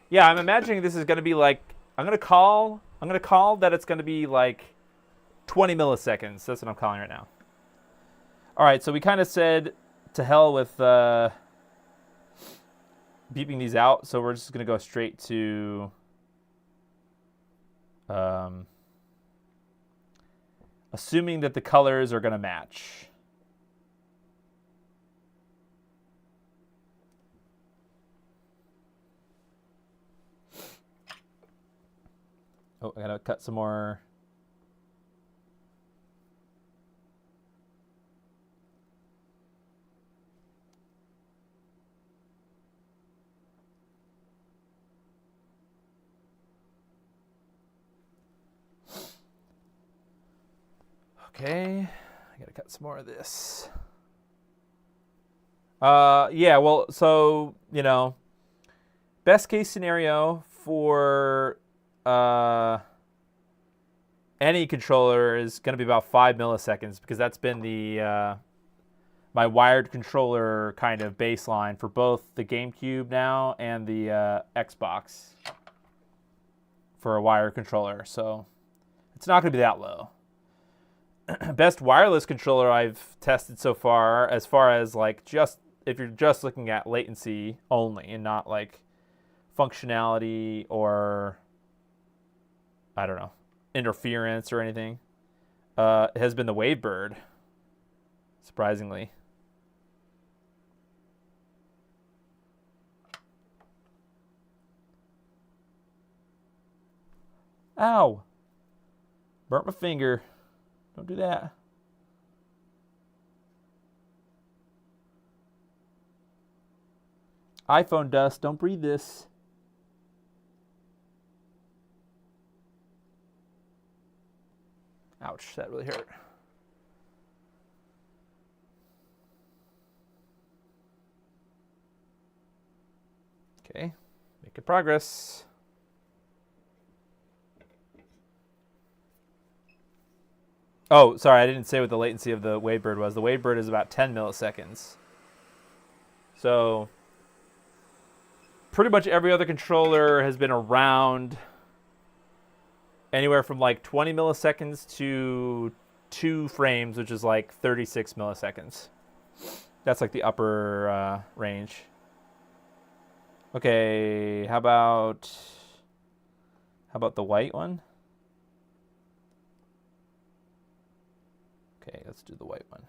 Yeah, I'm imagining this is going to be like, I'm going to call that it's going to be like 20 milliseconds. That's what I'm calling right now. All right, so we kind of said to hell with beeping these out, so we're just going to go straight to assuming that the colors are going to match. Oh, I got to cut some more. Okay, I gotta cut some more of this. Yeah, well, so, you know, best case scenario for any controller is going to be about 5 milliseconds, because that's been the my wired controller kind of baseline for both the GameCube now and the Xbox for a wired controller. So it's not going to be that low. Best wireless controller I've tested so far as like just if you're just looking at latency only and not like functionality or I don't know, interference or anything, has been the Wavebird, surprisingly. Ow! Burnt my finger. Don't do that. iPhone dust. Don't breathe this. Ouch, that really hurt. Okay, making progress. Oh, sorry, I didn't say what the latency of the Wavebird was. The Wavebird is about 10 milliseconds. So pretty much every other controller has been around anywhere from like 20 milliseconds to 2 frames, which is like 36 milliseconds. That's like the upper range. Okay, how about the white one? Okay, let's do the white one.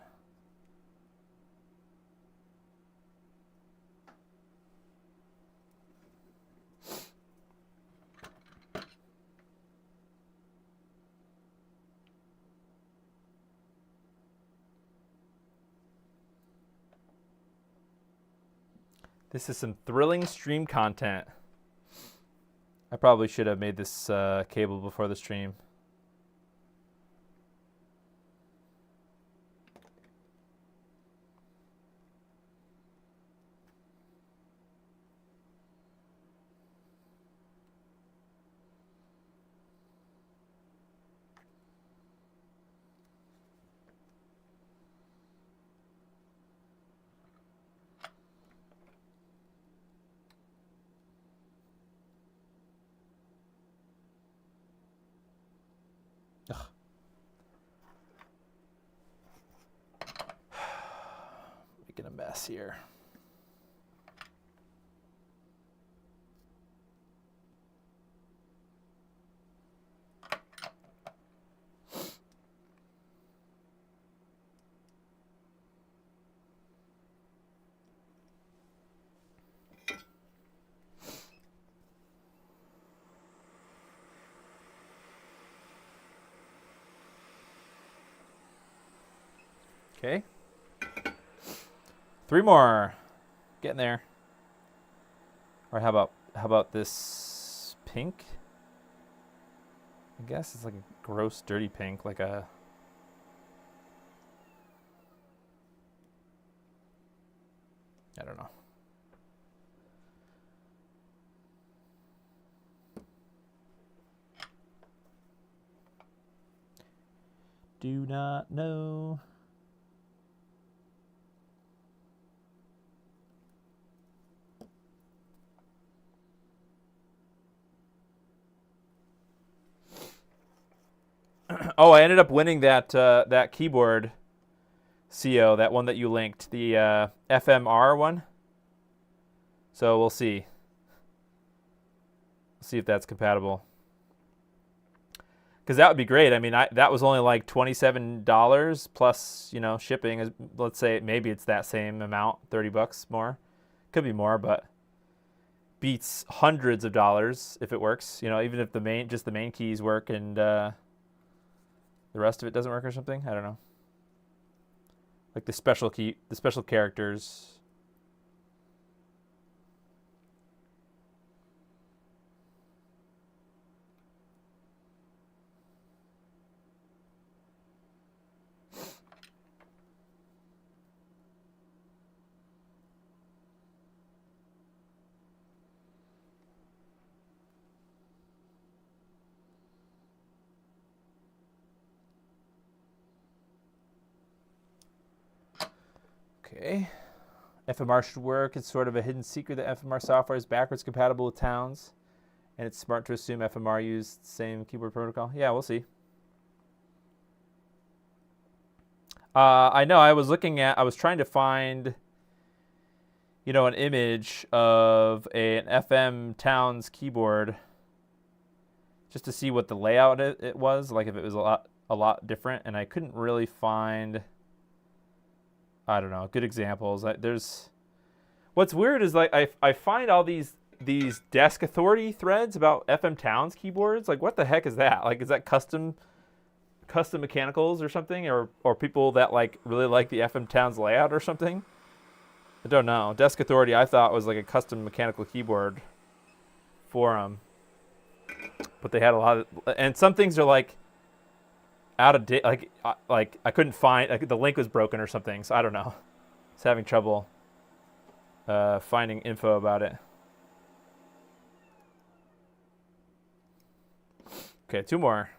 This is some thrilling stream content. I probably should have made this cable before the stream. Making a mess here. Okay. 3 more. Getting there. Or how about this pink? I guess it's like a gross, dirty pink, like a... I don't know. Do not know. Oh, I ended up winning that that keyboard CO, that one that you linked, the FMR one. So we'll see. See if that's compatible. Because that would be great. I mean, that was only like $27 plus, shipping. Let's say maybe it's that same amount, $30 more. Could be more, but beats hundreds of dollars if it works. Even if the main keys work and the rest of it doesn't work or something. I don't know. Like the special characters. Okay. FMR should work. It's sort of a hidden secret that FMR software is backwards compatible with Towns, and it's smart to assume FMR used the same keyboard protocol. Yeah, we'll see. I know. I was trying to find, an image of an FM Towns keyboard, just to see what the layout it was, like if it was a lot different, and I couldn't really find. I don't know, good examples. What's weird is like I find all these desk authority threads about FM Towns keyboards. Like, what the heck is that? Like, is that custom mechanicals or something, or people that like really like the FM Towns layout or something? I don't know. Desk authority I thought was like a custom mechanical keyboard forum, but they had a lot of, and some things are like out of date, like I couldn't find, like the link was broken or something, so I don't know. It's having trouble finding info about it. Okay, 2 more.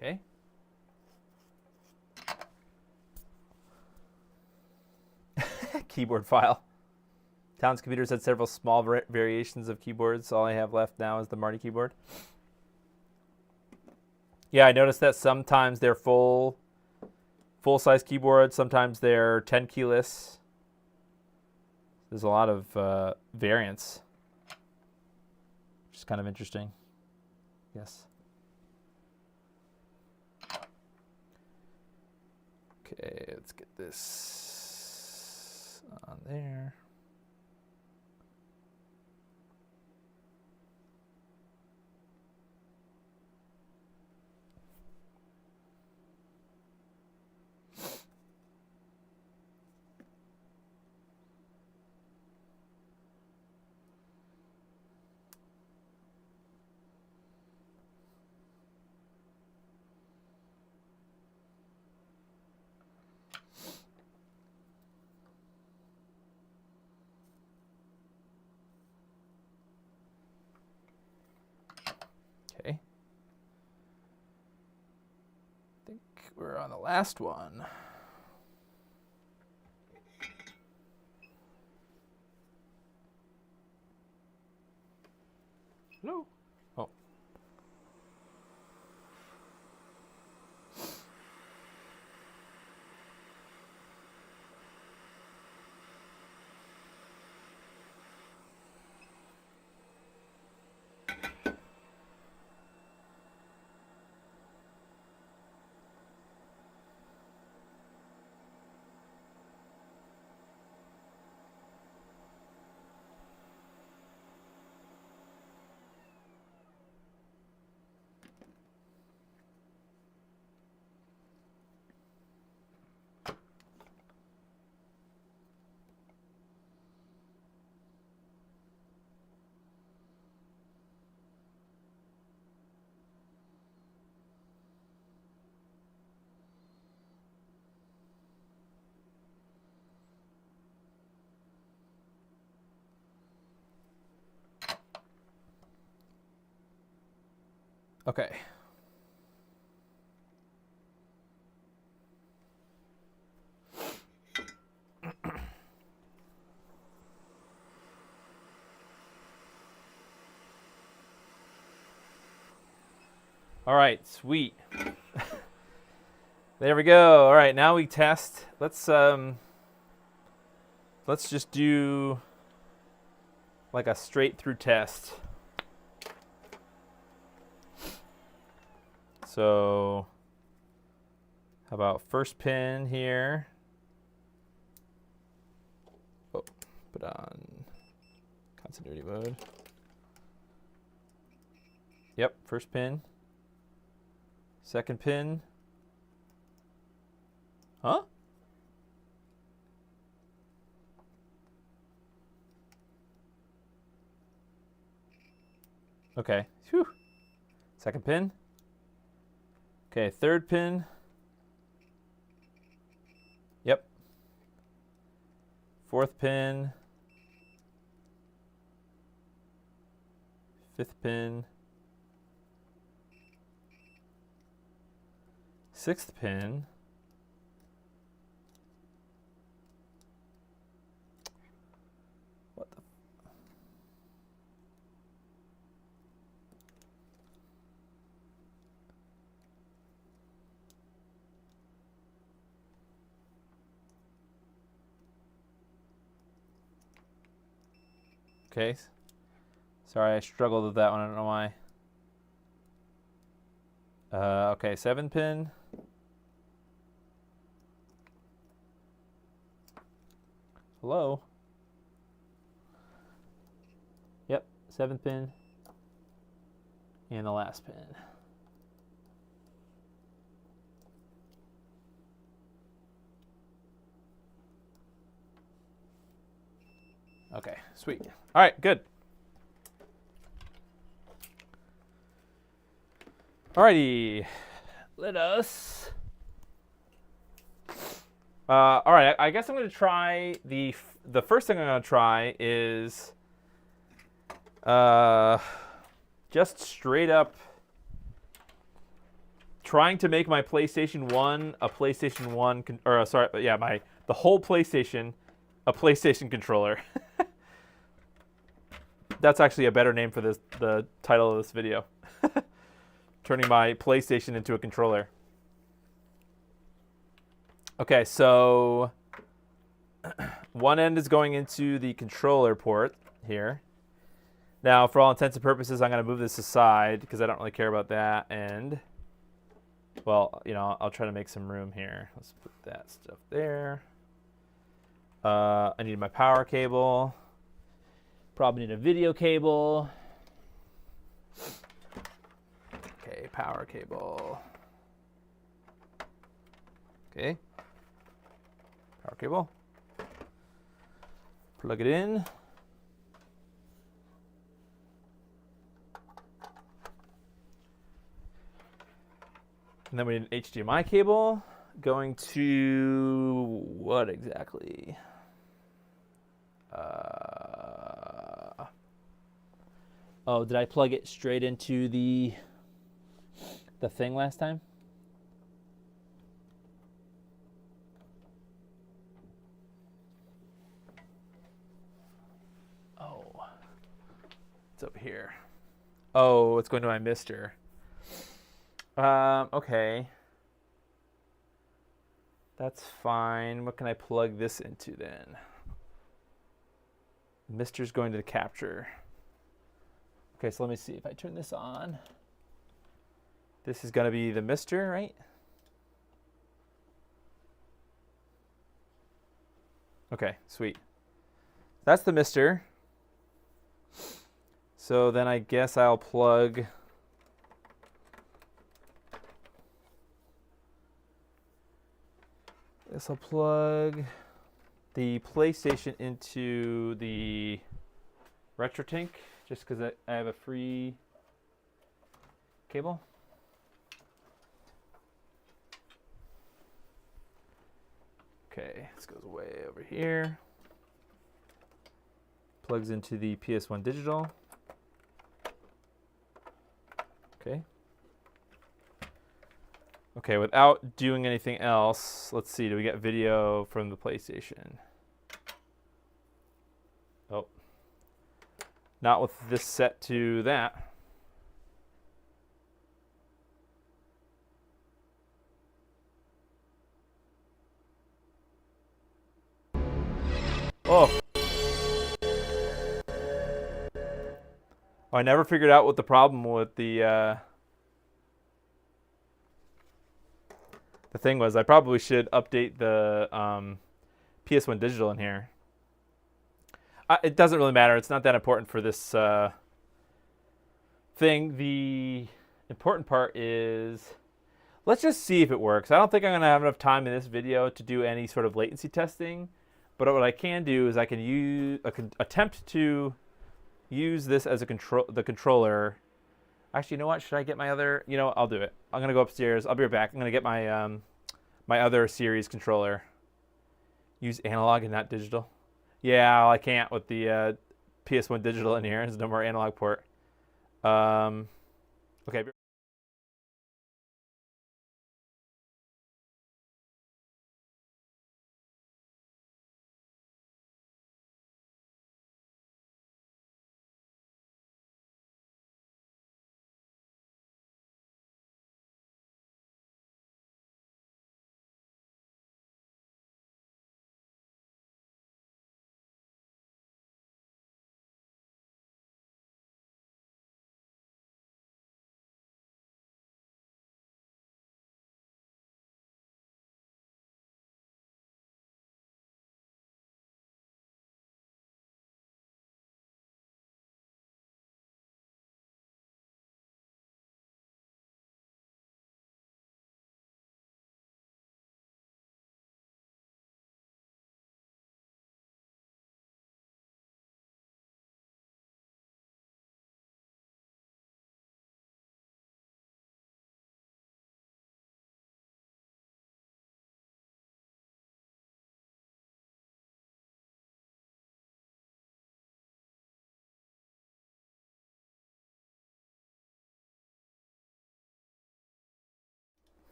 Okay. Keyboard file. Towns computers had several small variations of keyboards. All I have left now is the Marty keyboard. Yeah, I noticed that sometimes they're full-size keyboards. Sometimes they're 10 keyless. There's a lot of variants, which is kind of interesting. Yes. Okay, let's get this on there. Okay. I think we're on the last one. Hello. Oh. Okay. All right, sweet. There we go. All right, now we test. Let's just do like a straight through test. So how about first pin here? Oh, put on continuity mode. Yep, first pin. Second pin. Huh? Okay. Whew. Second pin. Okay, third pin. Yep. Fourth pin. Fifth pin. Sixth pin. What the? Okay. Sorry, I struggled with that one. I don't know why. Okay, 7 pin. Hello? Yep, 7th pin. And the last pin. Okay, sweet. All right, good. Alrighty, let us. All right, I guess I'm going to try the first thing I'm going to try is just straight up trying to make my PlayStation 1 a PlayStation 1 the whole PlayStation a PlayStation controller. That's actually a better name for the title of this video. Turning my PlayStation into a controller. Okay, so one end is going into the controller port here. Now, for all intents and purposes, I'm going to move this aside because I don't really care about that end. Well, you know, I'll try to make some room here. Let's put that stuff there. I need my power cable. Probably need a video cable. Okay, power cable. Okay. Power cable. Plug it in. And then we need an HDMI cable going to what exactly? Oh, did I plug it straight into the thing last time? Oh, it's over here. Oh, it's going to my Mister. Okay. That's fine. What can I plug this into then? Mister's going to the capture. Okay, so let me see if I turn this on. This is going to be the Mister, right? Okay, sweet. That's the Mister. So then I guess I'll plug the PlayStation into the RetroTink, just because I have a free cable. Okay, this goes way over here. Plugs into the PS1 digital. Okay. Okay, without doing anything else, let's see, do we get video from the PlayStation? Oh. Not with this set to that. Oh. I never figured out what the problem with the thing was. I probably should update the PS1 digital in here. It doesn't really matter. It's not that important for this thing. The important part is, let's just see if it works. I don't think I'm going to have enough time in this video to do any sort of latency testing. But what I can do is I can attempt to use this as the controller. Actually, you know what? Should I get my other? You know, I'll do it. I'm gonna go upstairs. I'll be right back. I'm gonna get my my other series controller. Use analog and not digital. Yeah, well, I can't with the PS1 digital in here. There's no more analog port. Okay.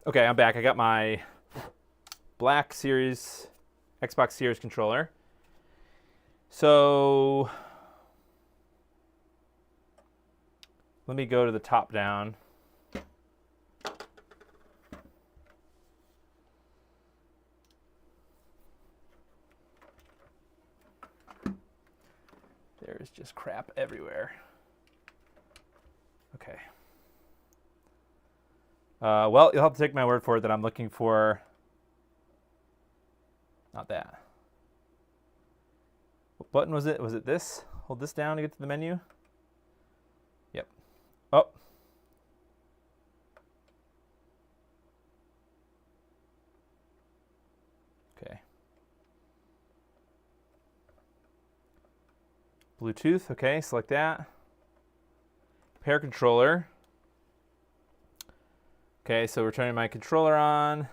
Okay, I'm back. I got my black series, Xbox Series controller. So let me go to the top down. There's just crap everywhere. Okay. Well, you'll have to take my word for it that I'm looking for, not that. What button was it? Was it this? Hold this down to get to the menu? Yep. Oh. Okay. Bluetooth, okay, select that. Pair controller. Okay, so we're turning my controller on.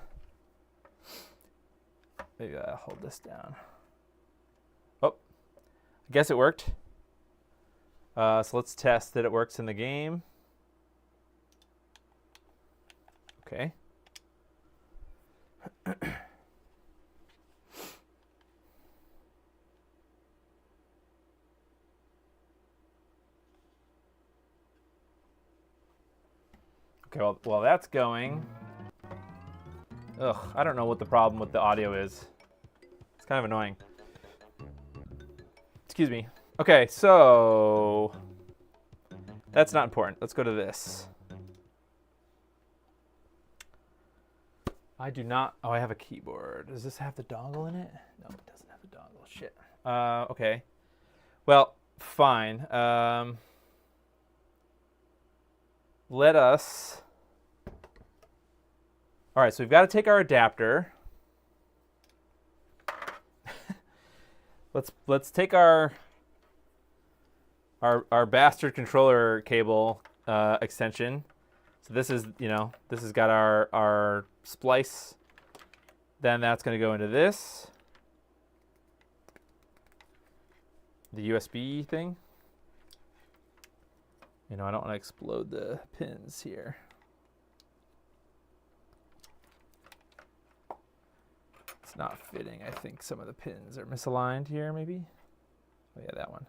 Maybe I'll hold this down. Oh, I guess it worked. So let's test that it works in the game. Okay. Okay, well, while that's going, I don't know what the problem with the audio is. It's kind of annoying. Excuse me. Okay, so that's not important. Let's go to this. I do not. Oh, I have a keyboard. Does this have the dongle in it? No, it doesn't have the dongle. Shit. Okay. Well, fine. Let us. All right, so we've got to take our adapter. Let's take our bastard controller cable extension. So this is, this has got our splice. Then that's going to go into this, the USB thing. I don't want to explode the pins here. It's not fitting. I think some of the pins are misaligned here, maybe. Oh yeah, that one.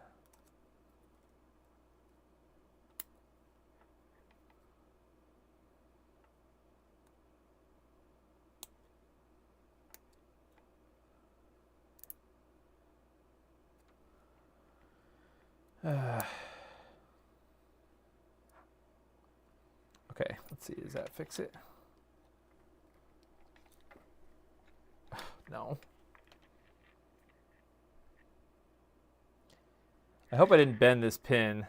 Okay, let's see. Does that fix it? No. I hope I didn't bend this pin.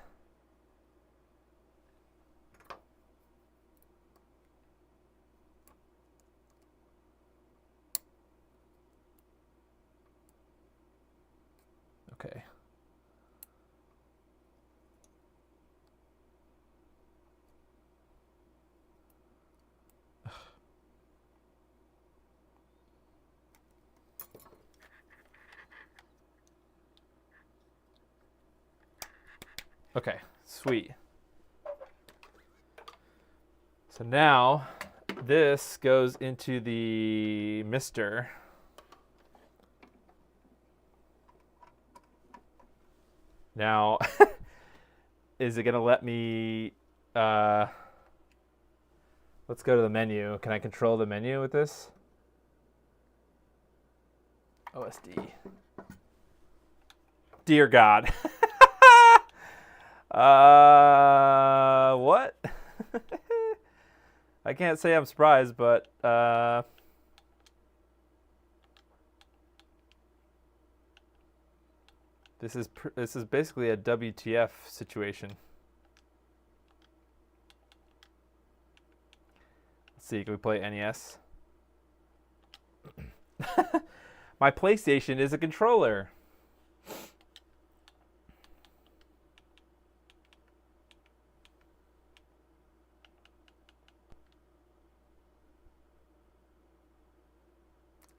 Okay. Okay, sweet. So now this goes into the mister. Now, is it going to let me, let's go to the menu. Can I control the menu with this? OSD. Dear God. What? I can't say I'm surprised, but this is basically a WTF situation. Let's see, can we play NES? My PlayStation is a controller.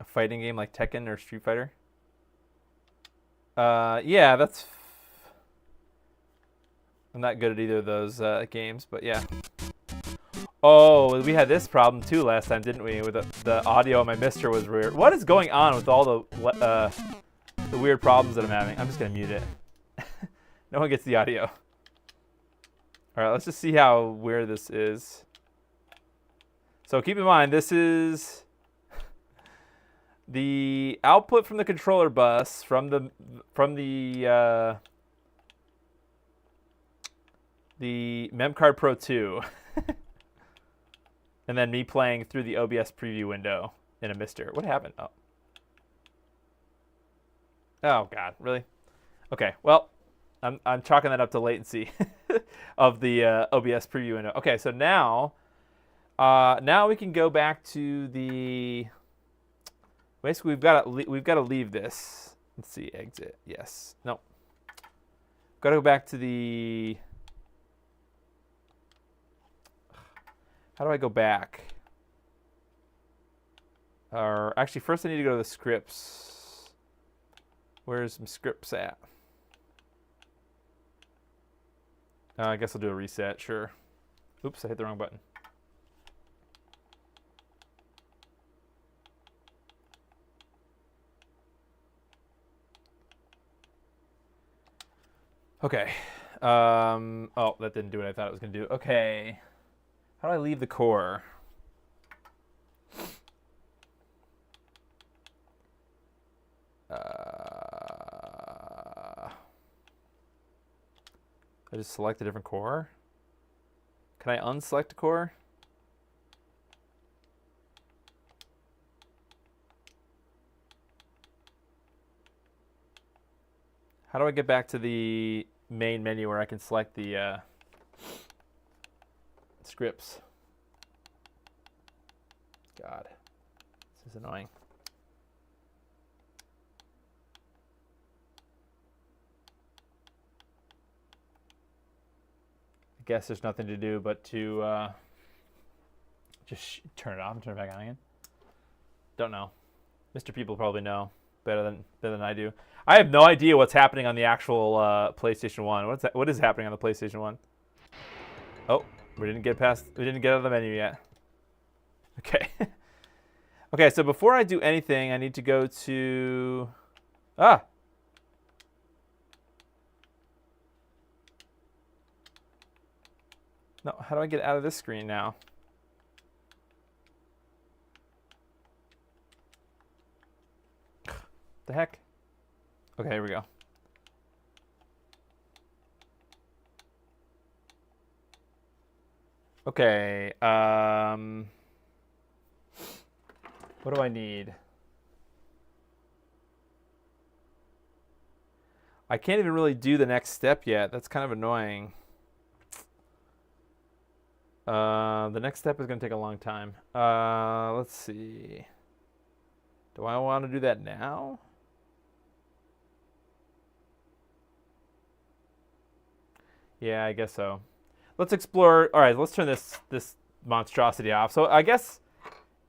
A fighting game like Tekken or Street Fighter? Yeah, that's... I'm not good at either of those games, but yeah. Oh, we had this problem too last time, didn't we? With the audio on my Mister was weird. What is going on with all the weird problems that I'm having? I'm just gonna mute it. No one gets the audio. All right, let's just see how weird this is. So keep in mind, this is the output from the controller bus from the MemCard Pro 2. And then me playing through the OBS preview window in a Mister. What happened? Oh. Oh God, really? Okay, well, I'm chalking that up to latency of the OBS preview window. Okay, so now we can go back to the. Basically, we've got to leave this. Let's see, exit. Yes. No. Got to go back to the. How do I go back? Or actually, first I need to go to the scripts. Where's some scripts at? I guess I'll do a reset. Sure. Oops, I hit the wrong button. Okay. Oh, that didn't do what I thought it was going to do. Okay. How do I leave the core? I just select a different core? Can I unselect a core? How do I get back to the main menu where I can select the scripts? God, this is annoying. I guess there's nothing to do but to just turn it off and turn it back on again. Don't know. Mr. People probably know better than I do. I have no idea what's happening on the actual PlayStation 1. What is happening on the PlayStation 1? Oh, we didn't get out of the menu yet. Okay. Okay, so before I do anything, I need to go to... No, how do I get out of this screen now? The heck? Okay, here we go. Okay, what do I need? I can't even really do the next step yet. That's kind of annoying. The next step is going to take a long time. Let's see. Do I want to do that now? Yeah, I guess so. Let's explore. All right, let's turn this monstrosity off. So I guess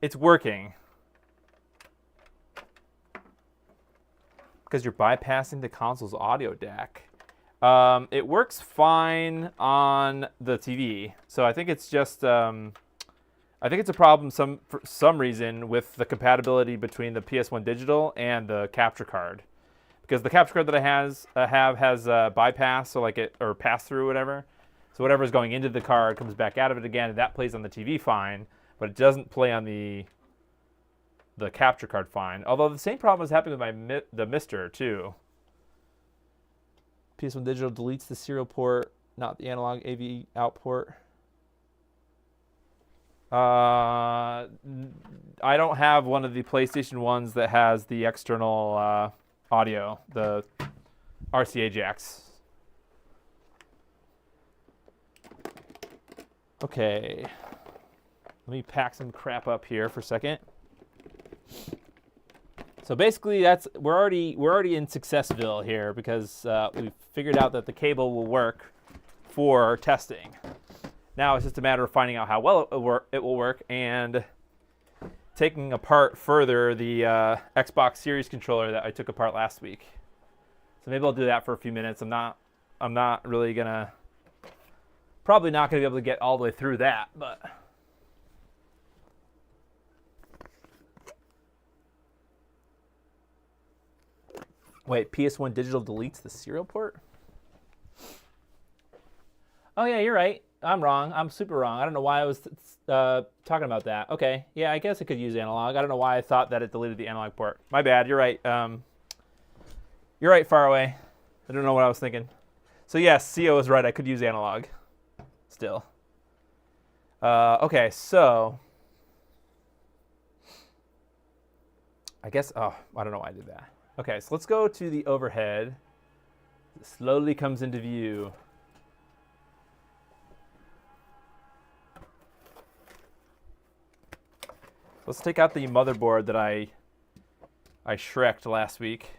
it's working because you're bypassing the console's audio DAC. It works fine on the TV. So I think it's just I think it's a problem for some reason with the compatibility between the PS1 digital and the capture card. Because the capture card that I have has bypass, so like or pass through, whatever. So whatever is going into the card comes back out of it again, and that plays on the TV fine, but it doesn't play on the capture card fine. Although the same problem is happening with the Mister too. PS1 digital deletes the serial port, not the analog AV out port. I don't have one of the PlayStation ones that has the external audio, the RCA jacks. Okay, let me pack some crap up here for a second. So basically, we're already in Successville here because we've figured out that the cable will work for testing. Now it's just a matter of finding out how well it will work and taking apart further the Xbox Series controller that I took apart last week. So maybe I'll do that for a few minutes. I'm not really gonna. Probably not going to be able to get all the way through that, but... Wait, PS1 digital deletes the serial port? Oh yeah, you're right. I'm wrong. I'm super wrong. I don't know why I was talking about that. Okay, yeah, I guess it could use analog. I don't know why I thought that it deleted the analog port. My bad, you're right. You're right, far away. I don't know what I was thinking. So yes, CO is right. I could use analog. Still. Okay, so I guess, I don't know why I did that. Okay, so let's go to the overhead. It slowly comes into view. Let's take out the motherboard that I shreked last week.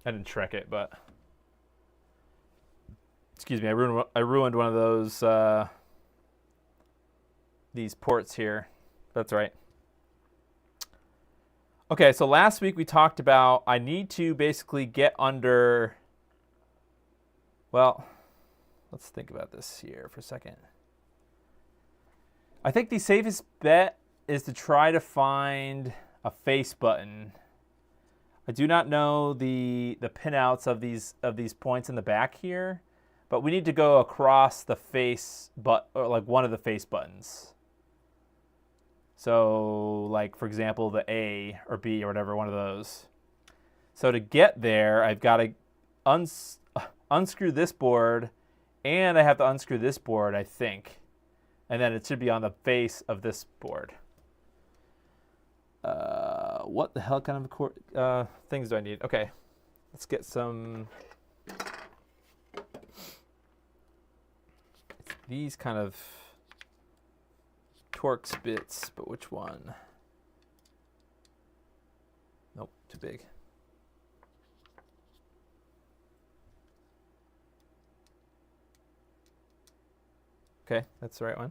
I didn't Shrek it, but excuse me, I ruined one of those these ports here. That's right. Okay, so last week we talked about I need to basically get under. Well, let's think about this here for a second. I think the safest bet is to try to find a face button. I do not know the pinouts of these points in the back here, but we need to go across the face or like one of the face buttons. So like, for example, the A or B or whatever, one of those. So to get there, I've got to unscrew this board, and I have to unscrew this board, I think. And then it should be on the face of this board. What the hell kind of things do I need? Okay, let's get some. It's these kind of Torx bits, but which one? Nope, too big. Okay, that's the right one.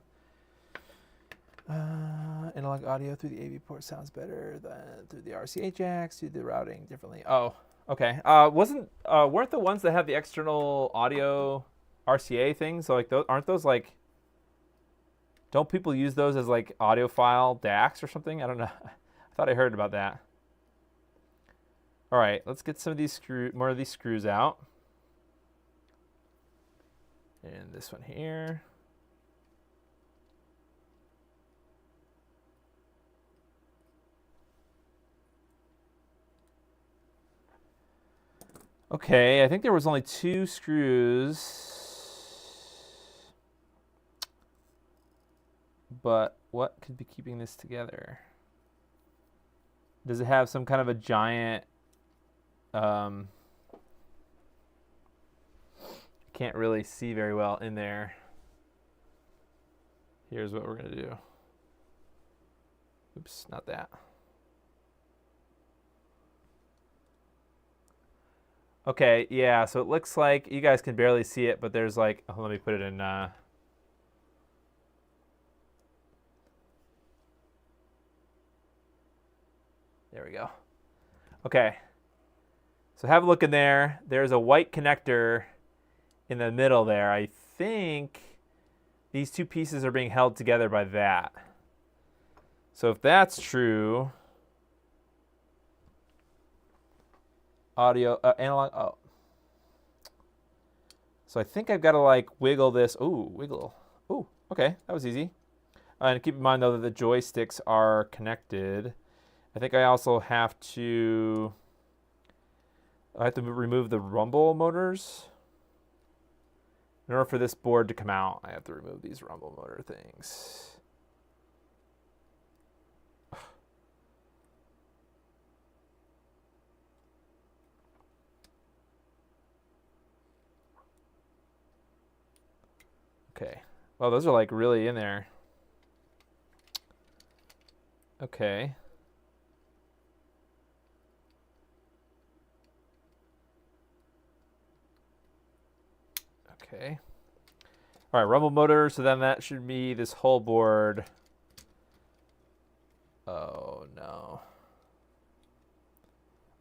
Analog audio through the AV port sounds better than through the RCA jacks. Do the routing differently. Oh, okay. Weren't the ones that have the external audio RCA things, so like those, aren't those like Don't people use those as like audiophile DACs or something? I don't know. I thought I heard about that. All right, let's get some of these more of these screws out. And this one here. Okay, I think there was only 2 screws. But what could be keeping this together? Does it have some kind of a giant... can't really see very well in there. Here's what we're going to do. Oops, not that. Okay, yeah, so it looks like you guys can barely see it, but there's like, oh, let me put it in. There we go. Okay, so have a look in there. There's a white connector in the middle there. I think these 2 pieces are being held together by that. So if that's true, audio, analog, oh. So I think I've got to like wiggle this. Ooh, wiggle. Ooh, okay, that was easy. And keep in mind though that the joysticks are connected. I think I also have to remove the rumble motors. In order for this board to come out, I have to remove these rumble motor things. Okay. Well, those are like really in there. Okay. Okay. All right, rumble motor. So then that should be this whole board. Oh, no.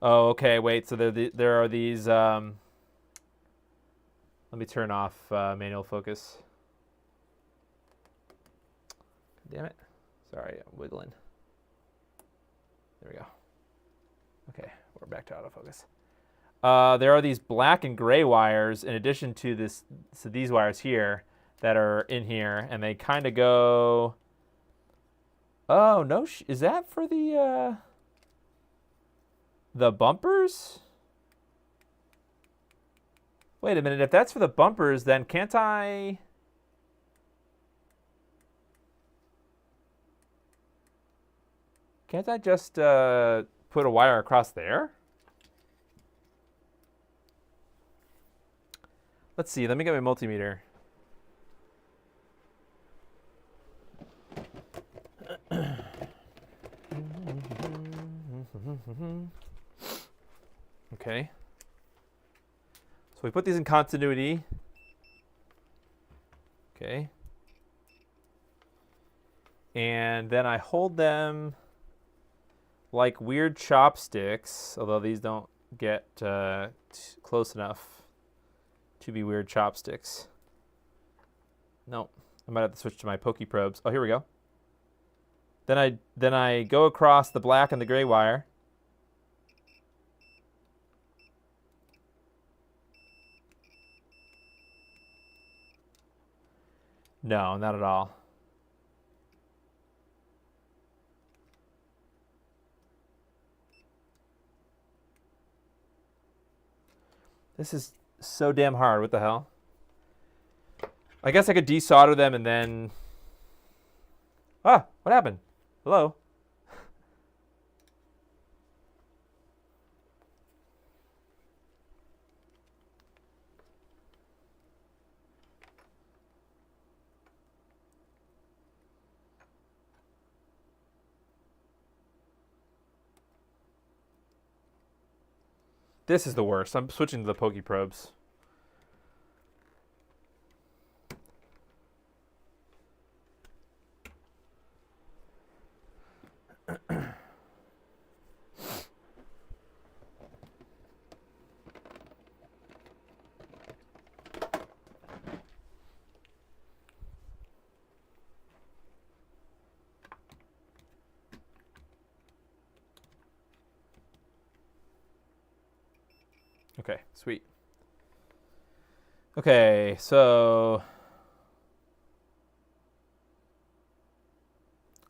Oh, okay. Wait. So there are these. Let me turn off manual focus. Damn it. Sorry, I'm wiggling. There we go. Okay, we're back to autofocus. There are these black and gray wires in addition to this, so these wires here that are in here, and they kind of go. Oh no! Is that for the bumpers? Wait a minute. If that's for the bumpers, then can't I? Can't I just put a wire across there? Let's see. Let me get my multimeter. Okay. So we put these in continuity. Okay. And then I hold them like weird chopsticks, although these don't get close enough to be weird chopsticks. No, I might have to switch to my pokey probes. Oh, here we go. Then I go across the black and the gray wire. No, not at all. This is so damn hard. What the hell? I guess I could desolder them and then... Ah, what happened? Hello? This is the worst. I'm switching to the pokey probes. Okay, sweet. Okay, so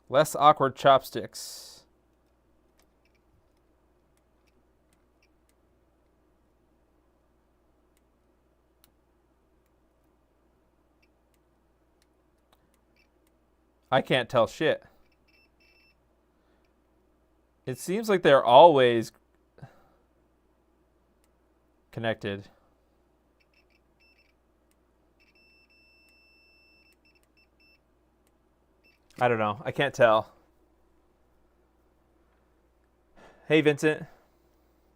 less awkward chopsticks. I can't tell shit. It seems like they're always connected. I don't know. I can't tell. Hey, Vincent.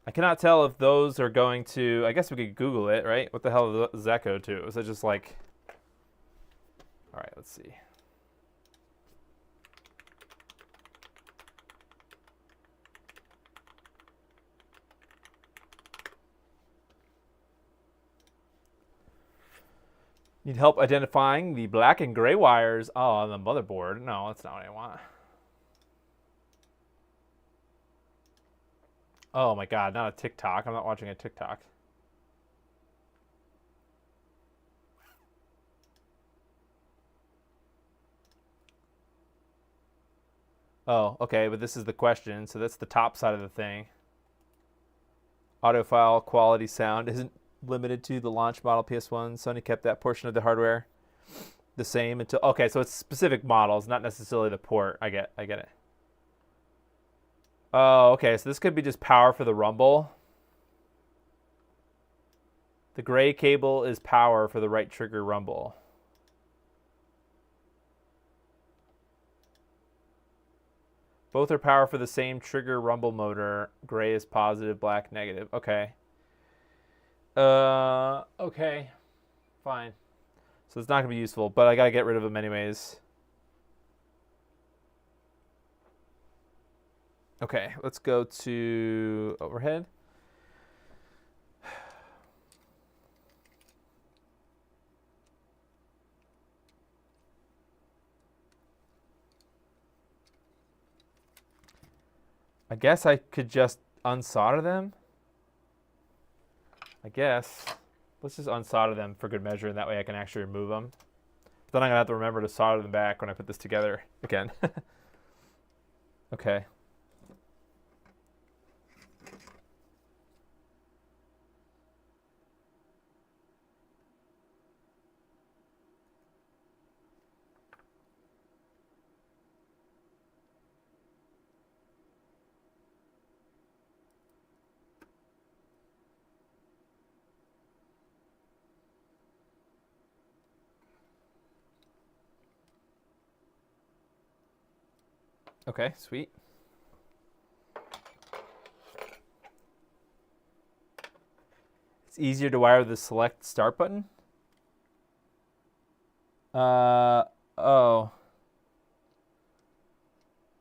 I cannot tell if those are going to... I guess we could Google it, right? What the hell does that go to? Is it just like... All right, let's see. Need help identifying the black and gray wires on the motherboard. No, that's not what I want. Oh my god, not a TikTok. I'm not watching a TikTok. Oh, okay, but this is the question. So that's the top side of the thing. Audiophile quality sound isn't limited to the launch model PS1. Sony kept that portion of the hardware the same until... Okay, so it's specific models, not necessarily the port. I get it. Oh, okay, so this could be just power for the rumble. The gray cable is power for the right trigger rumble. Both are power for the same trigger rumble motor. Gray is positive, black negative. Okay. Okay. Fine. So it's not going to be useful, but I got to get rid of them anyways. Okay, let's go to overhead. I guess I could just unsolder them. I guess. Let's just unsolder them for good measure, and that way I can actually remove them. But then I'm going to have to remember to solder them back when I put this together again. Okay. Okay, sweet. It's easier to wire the select start button. Oh.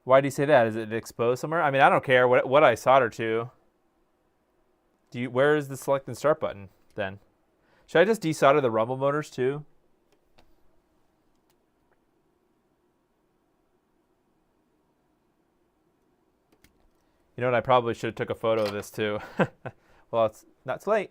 Why do you say that? Is it exposed somewhere? I mean, I don't care what I solder to. Where is the select and start button then? Should I just desolder the rumble motors too? You know what? I probably should have took a photo of this too. Well, it's not too late.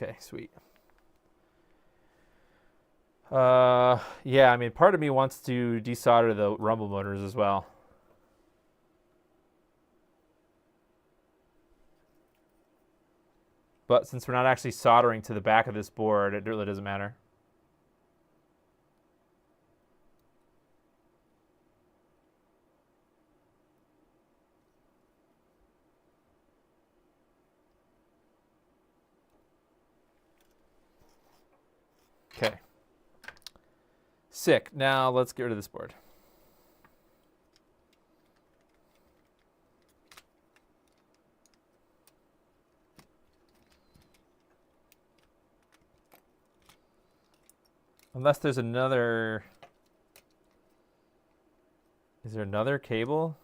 Okay, sweet. Yeah, I mean, part of me wants to desolder the rumble motors as well. But since we're not actually soldering to the back of this board, it really doesn't matter. Okay. Sick. Now let's get rid of this board. Unless there's another... Is there another cable?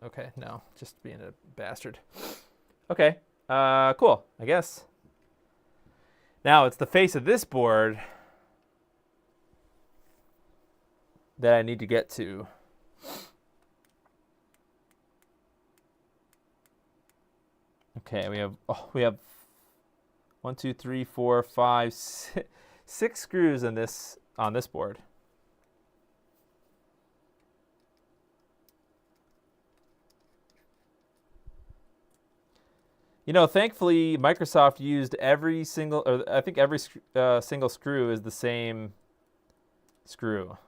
Okay, no. Just being a bastard. Okay, cool, I guess. Now it's the face of this board that I need to get to. Okay, we have 1, 2, 3, 4, 5, 6 screws in this on this board. You know, thankfully, Microsoft used every single, or I think every single screw is the same screw,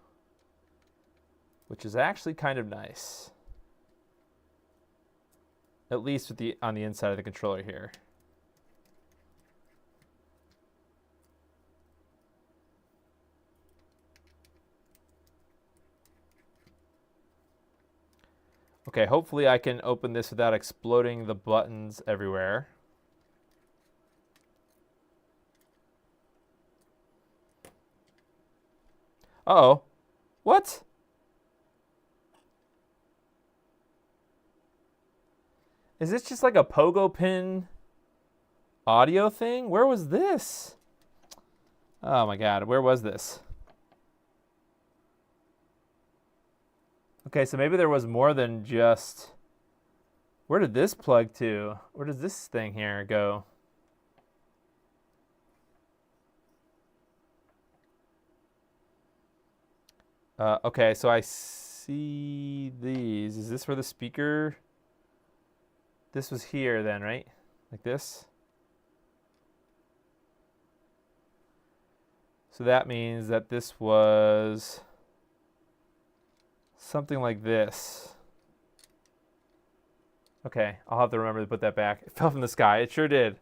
which is actually kind of nice. At least with on the inside of the controller here. Okay, hopefully I can open this without exploding the buttons everywhere. Uh-oh. What? Is this just like a pogo pin audio thing? Where was this? Oh my god, where was this? Okay, so maybe there was more than just... Where did this plug to? Where does this thing here go? Okay, so I see these. Is this where the speaker... This was here then, right? Like this? So that means that this was something like this. Okay, I'll have to remember to put that back. It fell from the sky. It sure did.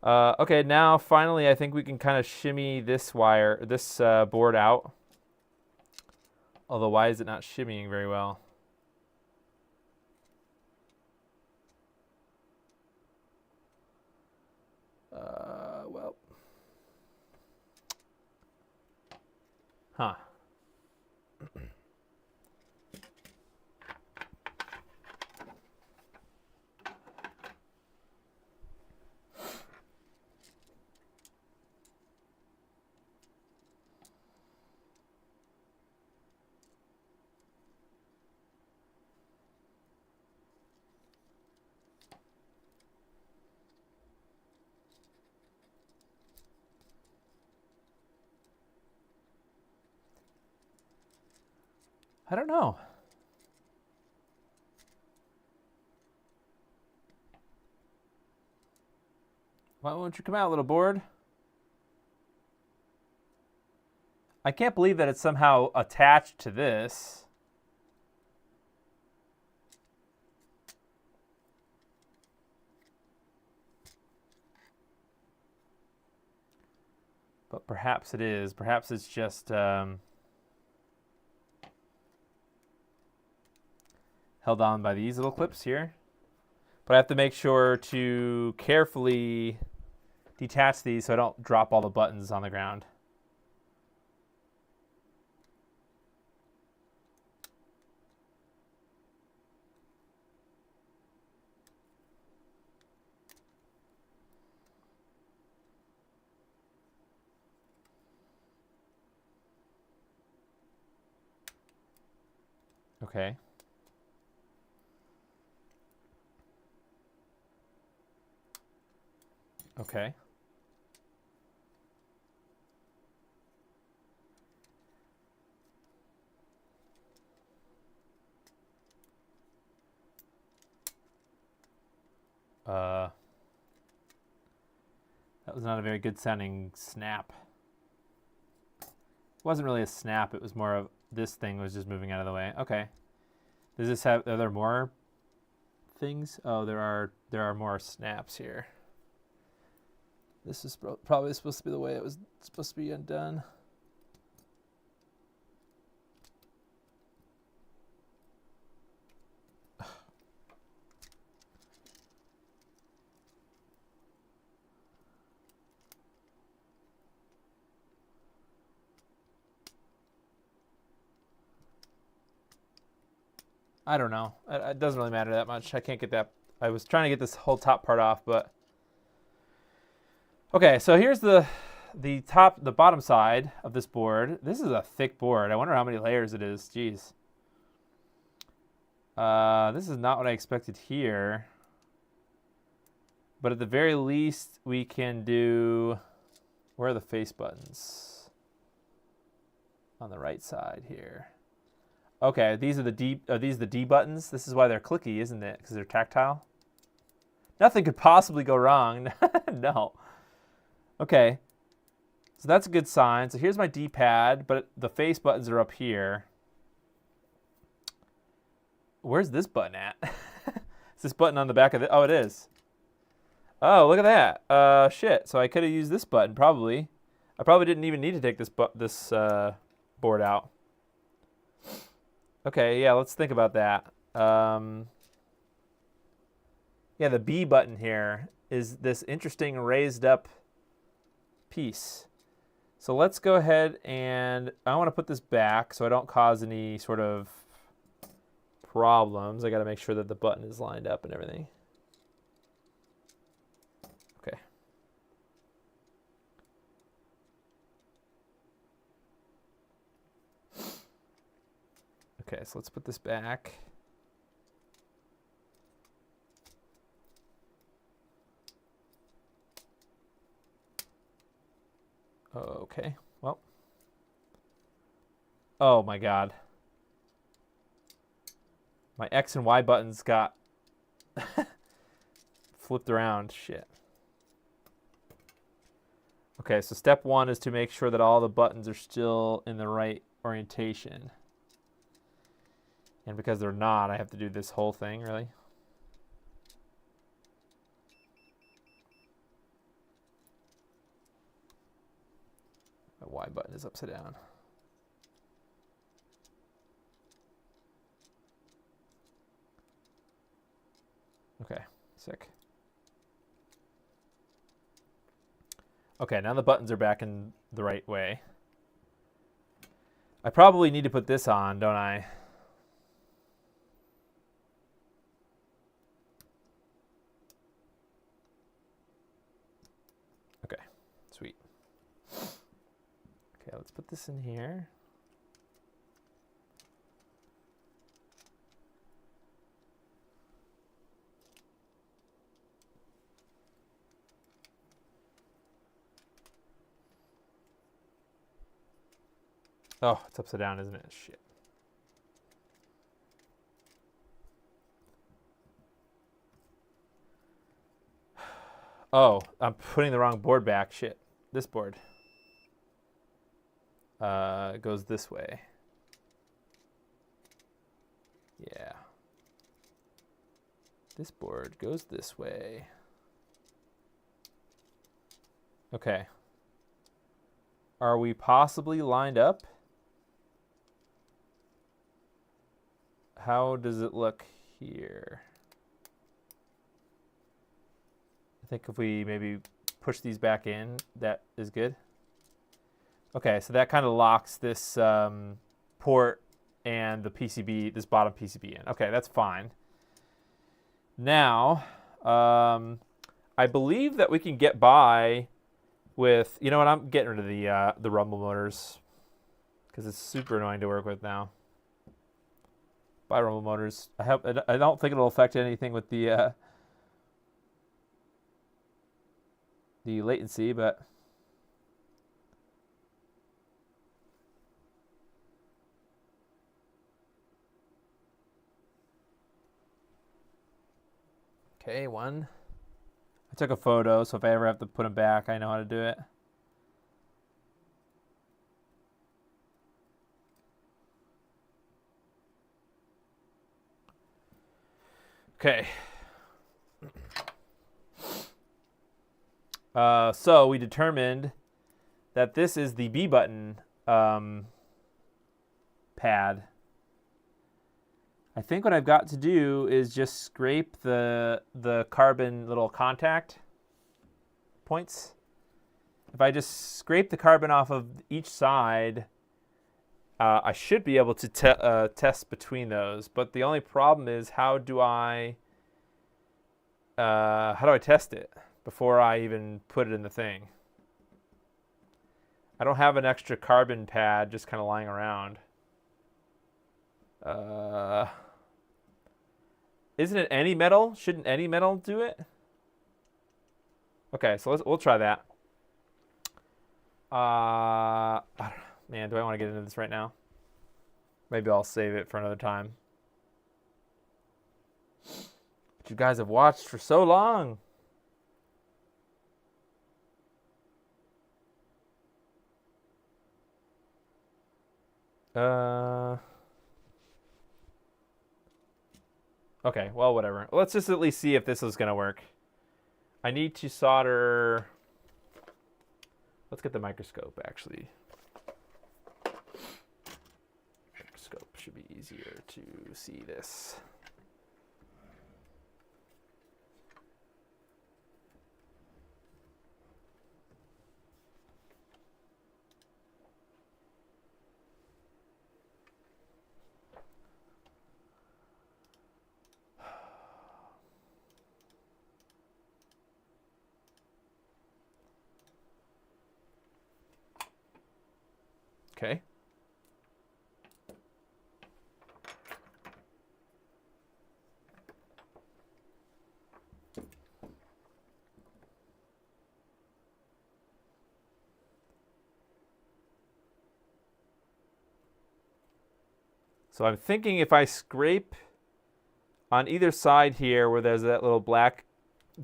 Okay, now finally I think we can kind of shimmy this wire, this board out. Although why is it not shimmying very well? Well. Huh. I don't know. Why won't you come out, little board? I can't believe that it's somehow attached to this. But perhaps it is. Perhaps it's just held on by these little clips here. But I have to make sure to carefully detach these so I don't drop all the buttons on the ground. Okay. Okay. That was not a very good sounding snap. It wasn't really a snap, it was more of this thing was just moving out of the way. Okay. Does this have, are there more things? Oh, there are more snaps here. This is probably supposed to be the way it was supposed to be undone. I don't know. It doesn't really matter that much. I can't get that. I was trying to get this whole top part off, but okay. So here's the bottom side of this board. This is a thick board. I wonder how many layers it is. Jeez. This is not what I expected here. But at the very least, we can do. Where are the face buttons? On the right side here. Okay, these are the D. Are these the D buttons? This is why they're clicky, isn't it? Because they're tactile. Nothing could possibly go wrong. No. Okay. So that's a good sign. So here's my D-pad, but the face buttons are up here. Where's this button at? Is this button on the back of it? Oh, it is. Oh, look at that. Shit. So I could have used this button probably. I probably didn't even need to take this board out. Okay, yeah, let's think about that. Yeah, the B button here is this interesting raised up piece. So let's go ahead and I want to put this back so I don't cause any sort of problems. I got to make sure that the button is lined up and everything. Okay. Okay, so let's put this back. Okay, well. Oh my God. My X and Y buttons got flipped around. Shit. Okay, so step one is to make sure that all the buttons are still in the right orientation. And because they're not, I have to do this whole thing, really. The Y button is upside down. Okay, sick. Okay, now the buttons are back in the right way. I probably need to put this on, don't I? Okay, sweet. Okay, let's put this in here. Oh, it's upside down, isn't it? Shit. Oh, I'm putting the wrong board back. Shit. This board. Goes this way. Yeah. This board goes this way. Okay. Are we possibly lined up? How does it look here? I think if we maybe push these back in, that is good. Okay, so that kind of locks this port and the PCB, this bottom PCB in. Okay, that's fine. Now, I believe that we can get by with, you know what, I'm getting rid of the rumble motors because it's super annoying to work with now. Bye, rumble motors. I don't think it'll affect anything with the latency, but okay, one. I took a photo, so if I ever have to put them back, I know how to do it. Okay. So we determined that this is the B button pad. I think what I've got to do is just scrape the carbon little contact points. If I just scrape the carbon off of each side, I should be able to test between those, but the only problem is how do I test it before I even put it in the thing? I don't have an extra carbon pad just kind of lying around. Isn't it any metal? Shouldn't any metal do it? Okay, so we'll try that. Man, do I want to get into this right now? Maybe I'll save it for another time. But you guys have watched for so long. Okay, well, whatever. Let's just at least see if this is going to work. I need to solder... Let's get the microscope, actually. Microscope should be easier to see this. Okay. So I'm thinking if I scrape on either side here where there's that little black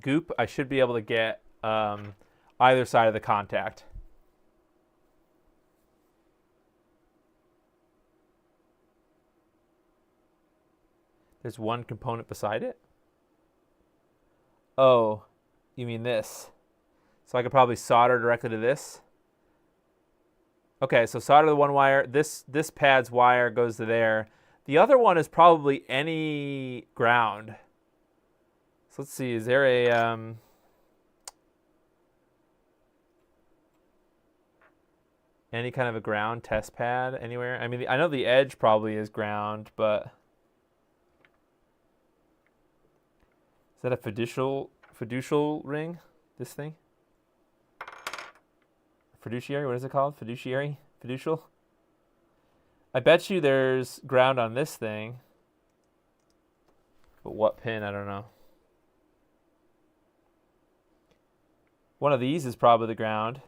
goop, I should be able to get either side of the contact. There's one component beside it? Oh, you mean this. So I could probably solder directly to this. Okay, so solder the one wire. This pad's wire goes to there. The other one is probably any ground. So let's see, is there a... any kind of a ground test pad anywhere? I mean, I know the edge probably is ground, but... Is that a fiducial ring? This thing? Fiduciary? What is it called? Fiduciary? Fiducial? I bet you there's ground on this thing. But what pin? I don't know. One of these is probably the ground.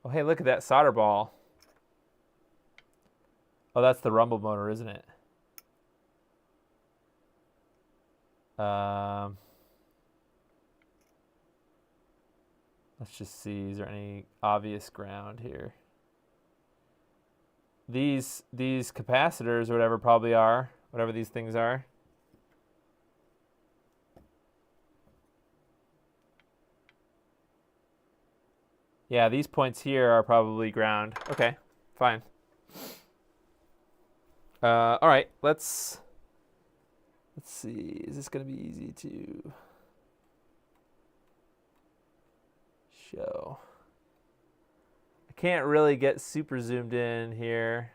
Oh, hey, look at that solder ball. Oh, that's the rumble motor, isn't it? Let's just see, is there any obvious ground here? These capacitors or whatever probably are, whatever these things are. Yeah, these points here are probably ground. Okay, fine. All right, let's see. Is this going to be easy to show? I can't really get super zoomed in here.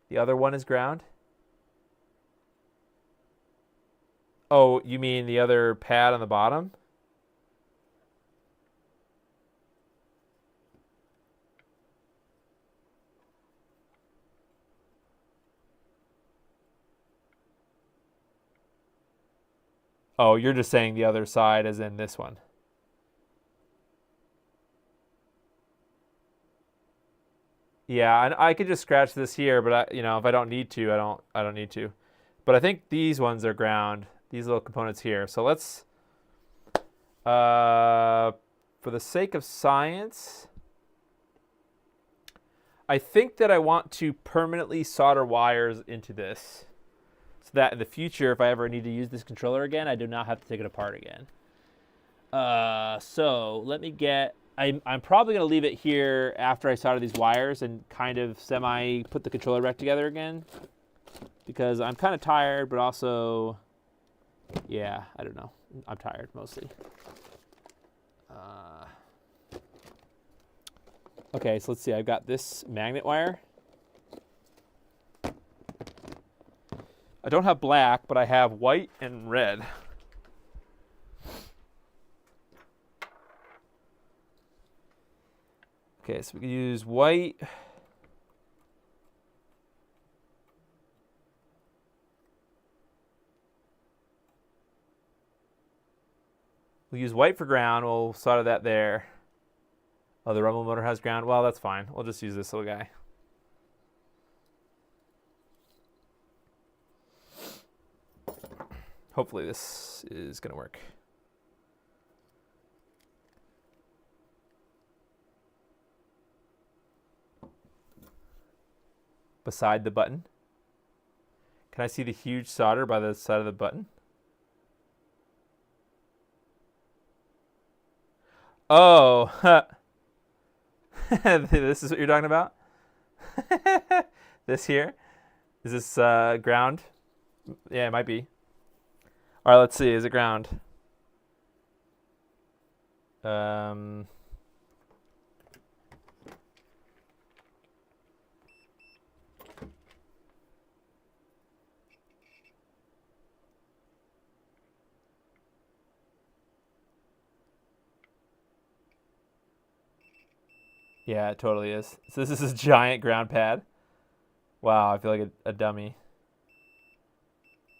The other one is ground? Oh, you mean the other pad on the bottom? Oh, you're just saying the other side as in this one. Yeah, I could just scratch this here, but if I don't need to, I don't need to. But I think these ones are ground. These little components here. So let's, for the sake of science, I think that I want to permanently solder wires into this, so that in the future, if I ever need to use this controller again, I do not have to take it apart again. So let me get, I'm probably going to leave it here after I solder these wires and kind of semi put the controller back together again, because I'm kind of tired, but also, yeah, I don't know. I'm tired mostly. Okay, so let's see. I've got this magnet wire. I don't have black, but I have white and red. Okay, so we can use white. We'll use white for ground. We'll solder that there. Oh, the rumble motor has ground. Well, that's fine. We'll just use this little guy. Hopefully this is going to work. Beside the button. Can I see the huge solder by the side of the button? Oh, this is what you're talking about? This here? Is this ground? Yeah, it might be. All right, let's see. Is it ground? Yeah, it totally is. So this is a giant ground pad. Wow, I feel like a dummy.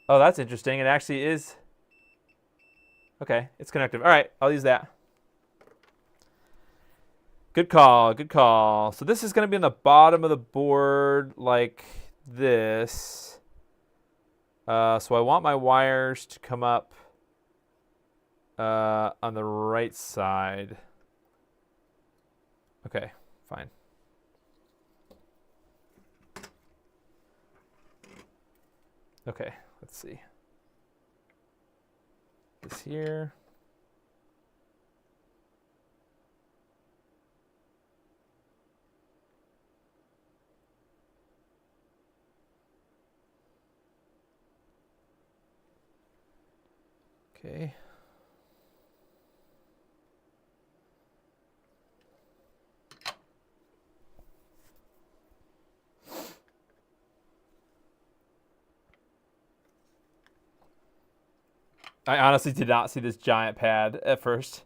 Oh, that's interesting. It actually is. Okay, it's connected. All right, I'll use that. Good call, good call. So this is going to be on the bottom of the board like this. So I want my wires to come up on the right side. Okay, fine. Okay, let's see. This here. Okay. I honestly did not see this giant pad at first.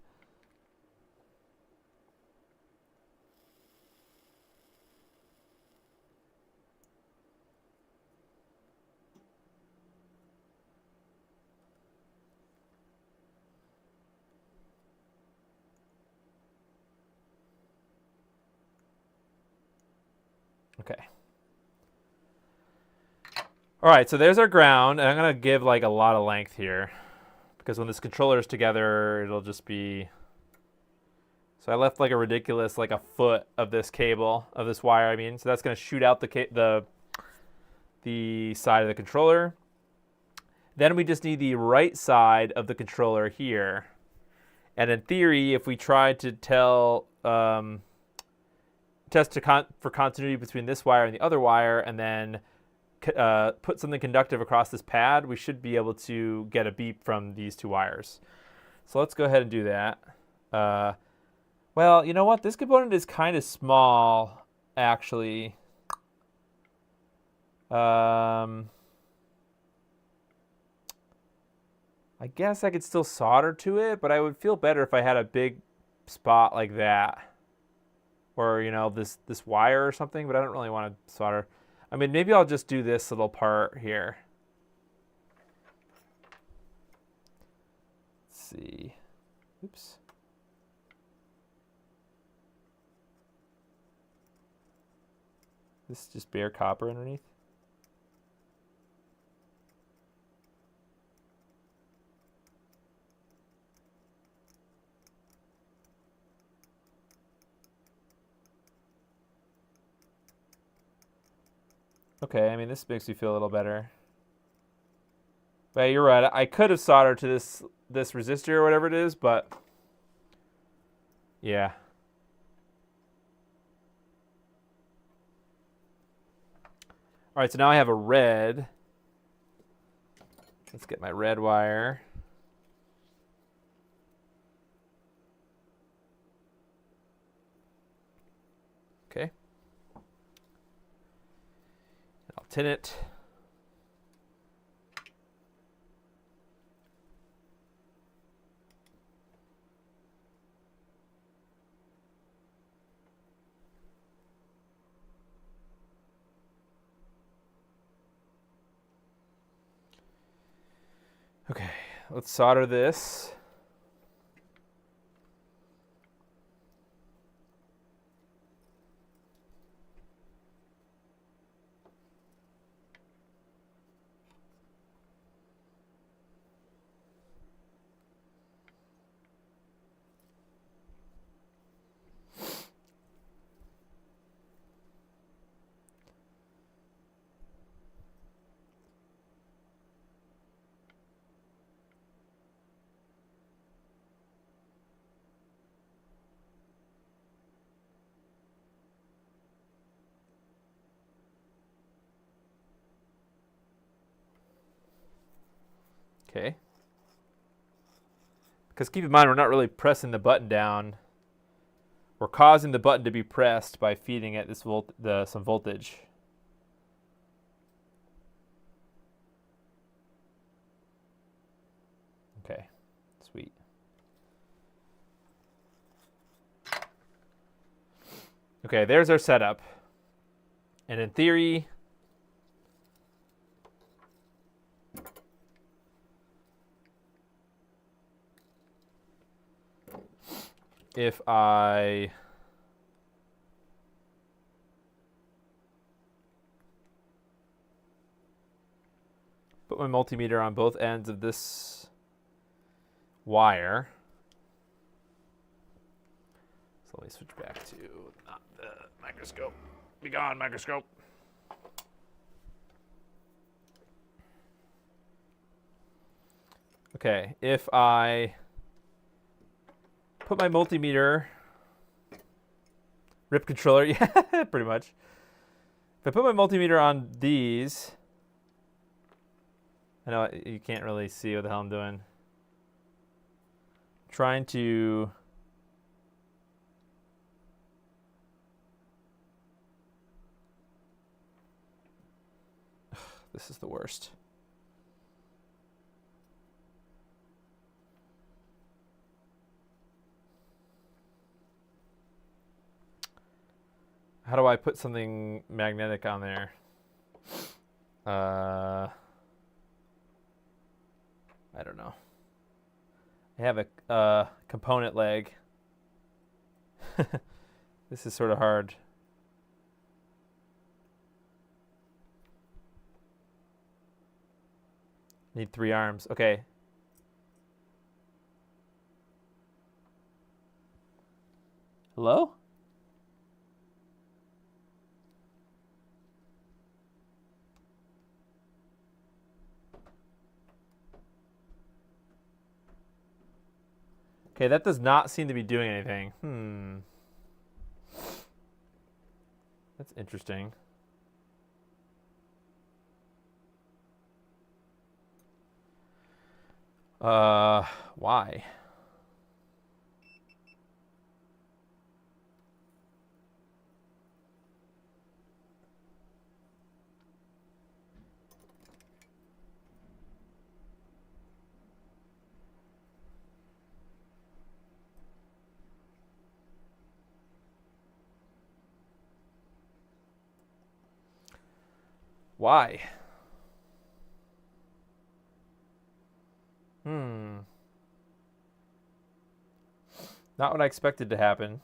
Okay. All right, so there's our ground, and I'm gonna give like a lot of length here, because when this controller is together, it'll just be. So I left like a ridiculous like a foot of this cable of this wire. I mean, so that's gonna shoot out the side of the controller. Then we just need the right side of the controller here, and in theory, if we try to test for continuity between this wire and the other wire, and then put something conductive across this pad, we should be able to get a beep from these two wires. So let's go ahead and do that. Well, you know what? This component is kind of small, actually. I guess I could still solder to it, but I would feel better if I had a big spot like that. Or, you know, this wire or something, but I don't really want to solder. I mean, maybe I'll just do this little part here. Let's see. Oops. This is just bare copper underneath. Okay, I mean, this makes me feel a little better. But you're right. I could have soldered to this resistor or whatever it is, but yeah. All right, so now I have a red. Let's get my red wire. tin it. Okay, let's solder this. Okay. Because keep in mind, we're not really pressing the button down. We're causing the button to be pressed by feeding it this some voltage. Okay, sweet. Okay, there's our setup. And in theory, if I put my multimeter on both ends of this wire, so let me switch back to not the microscope. Be gone, microscope. Okay, if I put my multimeter, rip controller, yeah, pretty much. If I put my multimeter on these, I know you can't really see what the hell I'm doing. Trying to this is the worst. How do I put something magnetic on there? I don't know. I have a component leg. This is sort of hard. Need 3 arms. Okay. Hello? Okay, that does not seem to be doing anything. That's interesting. Why? Why? Not what I expected to happen.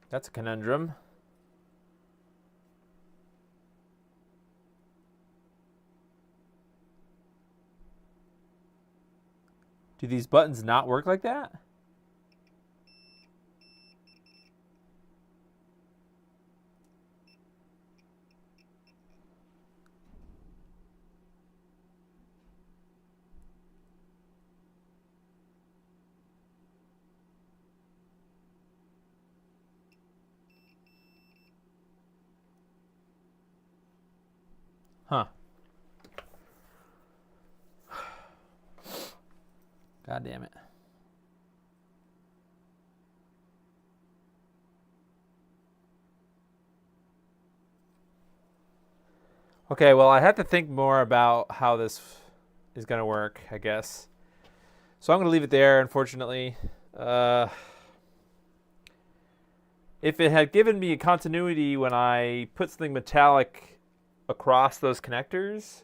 That's a conundrum. Do these buttons not work like that? Huh. God damn it. Okay, well, I have to think more about how this is going to work, I guess. So I'm going to leave it there, unfortunately. If it had given me a continuity when I put something metallic across those connectors,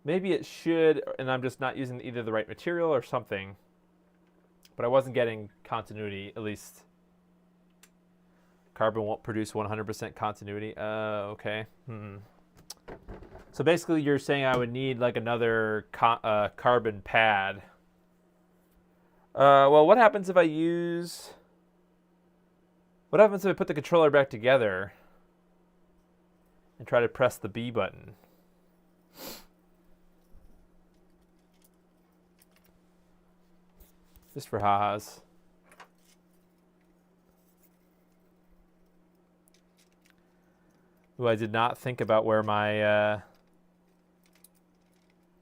maybe it should, and I'm just not using either the right material or something. But I wasn't getting continuity, at least. Carbon won't produce 100% continuity. Okay. So basically you're saying I would need like another carbon pad. Well, what happens if I use... What happens if I put the controller back together and try to press the B button? Just for ha-has. Ooh, I did not think about where my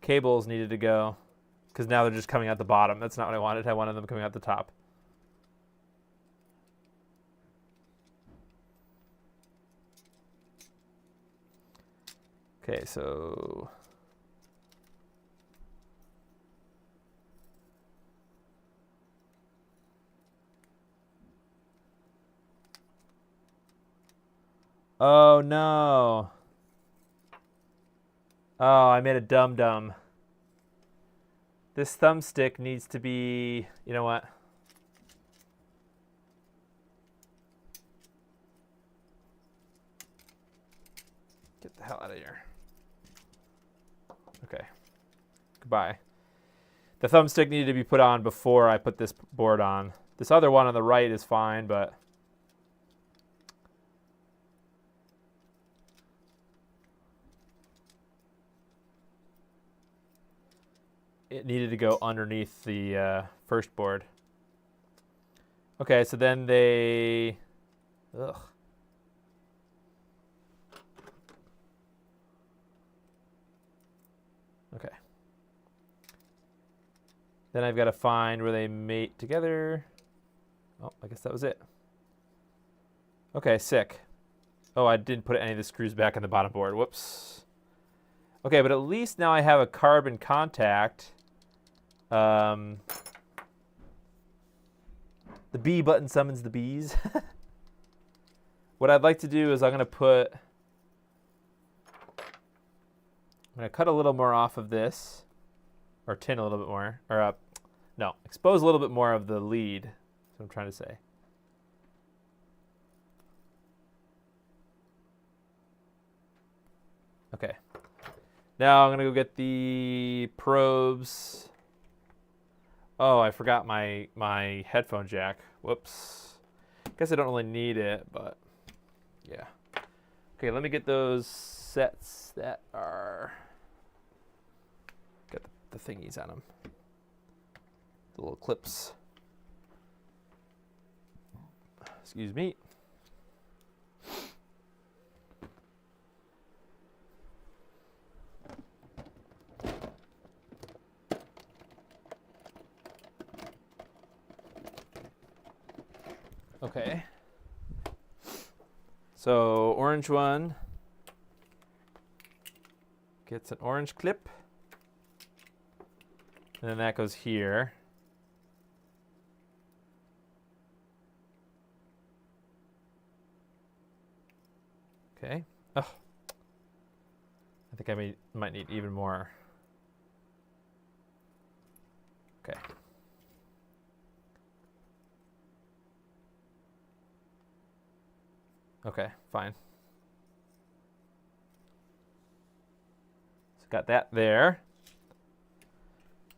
cables needed to go, because now they're just coming out the bottom. That's not what I wanted. I wanted them coming out the top. Okay, so... Oh, no. Oh, I made a dum-dum. This thumbstick needs to be... You know what? Get the hell out of here. Okay. Goodbye. The thumbstick needed to be put on before I put this board on. This other one on the right is fine, but... It needed to go underneath the first board. Okay, so then they... Ugh. Okay. Then I've got to find where they mate together. Oh, I guess that was it. Okay, sick. Oh, I didn't put any of the screws back in the bottom board. Whoops. Okay, but at least now I have a carbon contact. The B button summons the bees. What I'd like to do is I'm going to cut a little more off of this, or tin a little bit more, or no, expose a little bit more of the lead. That's what I'm trying to say. Okay. Now I'm going to go get the probes. Oh, I forgot my headphone jack. Whoops. Guess I don't really need it, but yeah. Okay, let me get those sets that are... Got the thingies on them. The little clips. Excuse me. Okay. So orange one gets an orange clip. And then that goes here. Okay. Oh. I think I might need even more. Okay. Okay, fine. So got that there.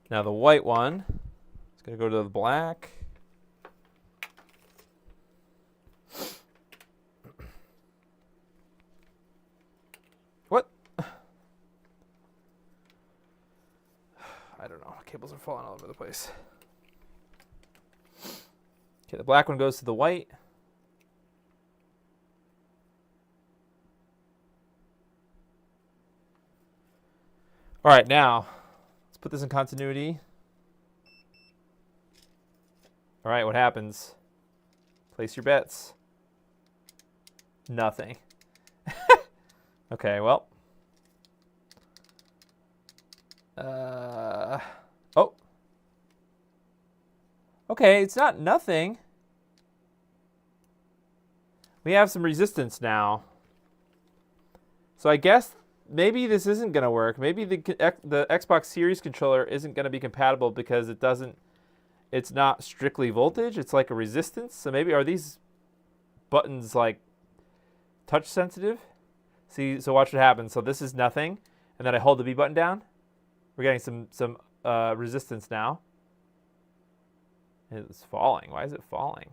Now the white one is going to go to the black. What? I don't know. Cables are falling all over the place. Okay, the black one goes to the white. All right, now let's put this in continuity. All right, what happens? Place your bets. Nothing. Okay, well. Oh. Okay, it's not nothing. We have some resistance now. So I guess maybe this isn't going to work. Maybe the Xbox Series controller isn't going to be compatible because it's not strictly voltage. It's like a resistance. So maybe are these buttons like touch sensitive? See, so watch what happens. So this is nothing, and then I hold the B button down. We're getting some resistance now. It's falling. Why is it falling?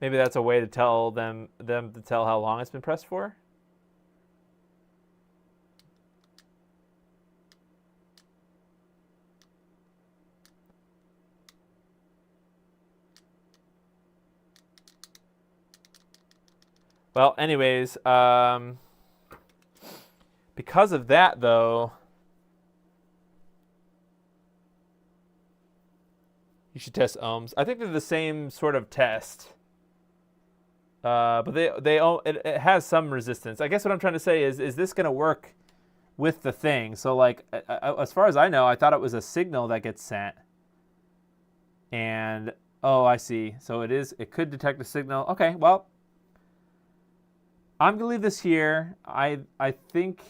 Maybe that's a way to tell them to tell how long it's been pressed for. Well, anyways, because of that, though, you should test ohms. I think they're the same sort of test, but it has some resistance. I guess what I'm trying to say is this going to work with the thing? So, like, as far as I know, I thought it was a signal that gets sent, and oh, I see. So it could detect a signal. Okay, well. I'm gonna leave this here. I think,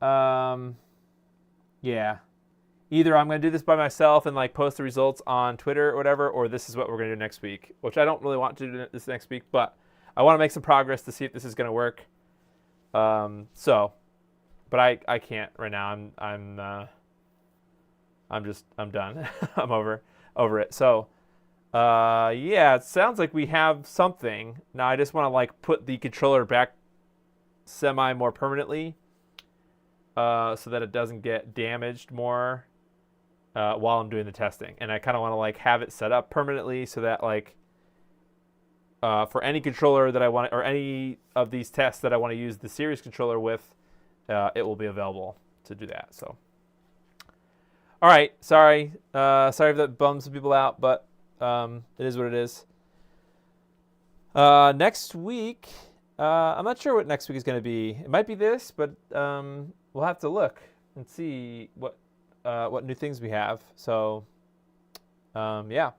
yeah. Either I'm gonna do this by myself and like post the results on Twitter or whatever, or this is what we're gonna do next week. Which I don't really want to do this next week, but I want to make some progress to see if this is gonna work. But I can't right now. I'm done. I'm over it. So. Yeah, it sounds like we have something. Now I just want to like put the controller back semi more permanently, so that it doesn't get damaged more while I'm doing the testing. And I kind of want to like have it set up permanently so that like for any controller that I want, or any of these tests that I want to use the Series controller with, it will be available to do that. So, all right, sorry if that bums some people out, but. It is what it is. Next week, I'm not sure what next week is going to be. It might be this, but we'll have to look and see what new things we have. So, yeah. I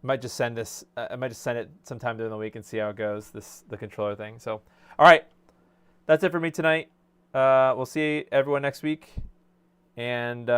might just send this. I might just send it sometime during the week and see how it goes. The controller thing. So, all right, that's it for me tonight. We'll see everyone next week, and.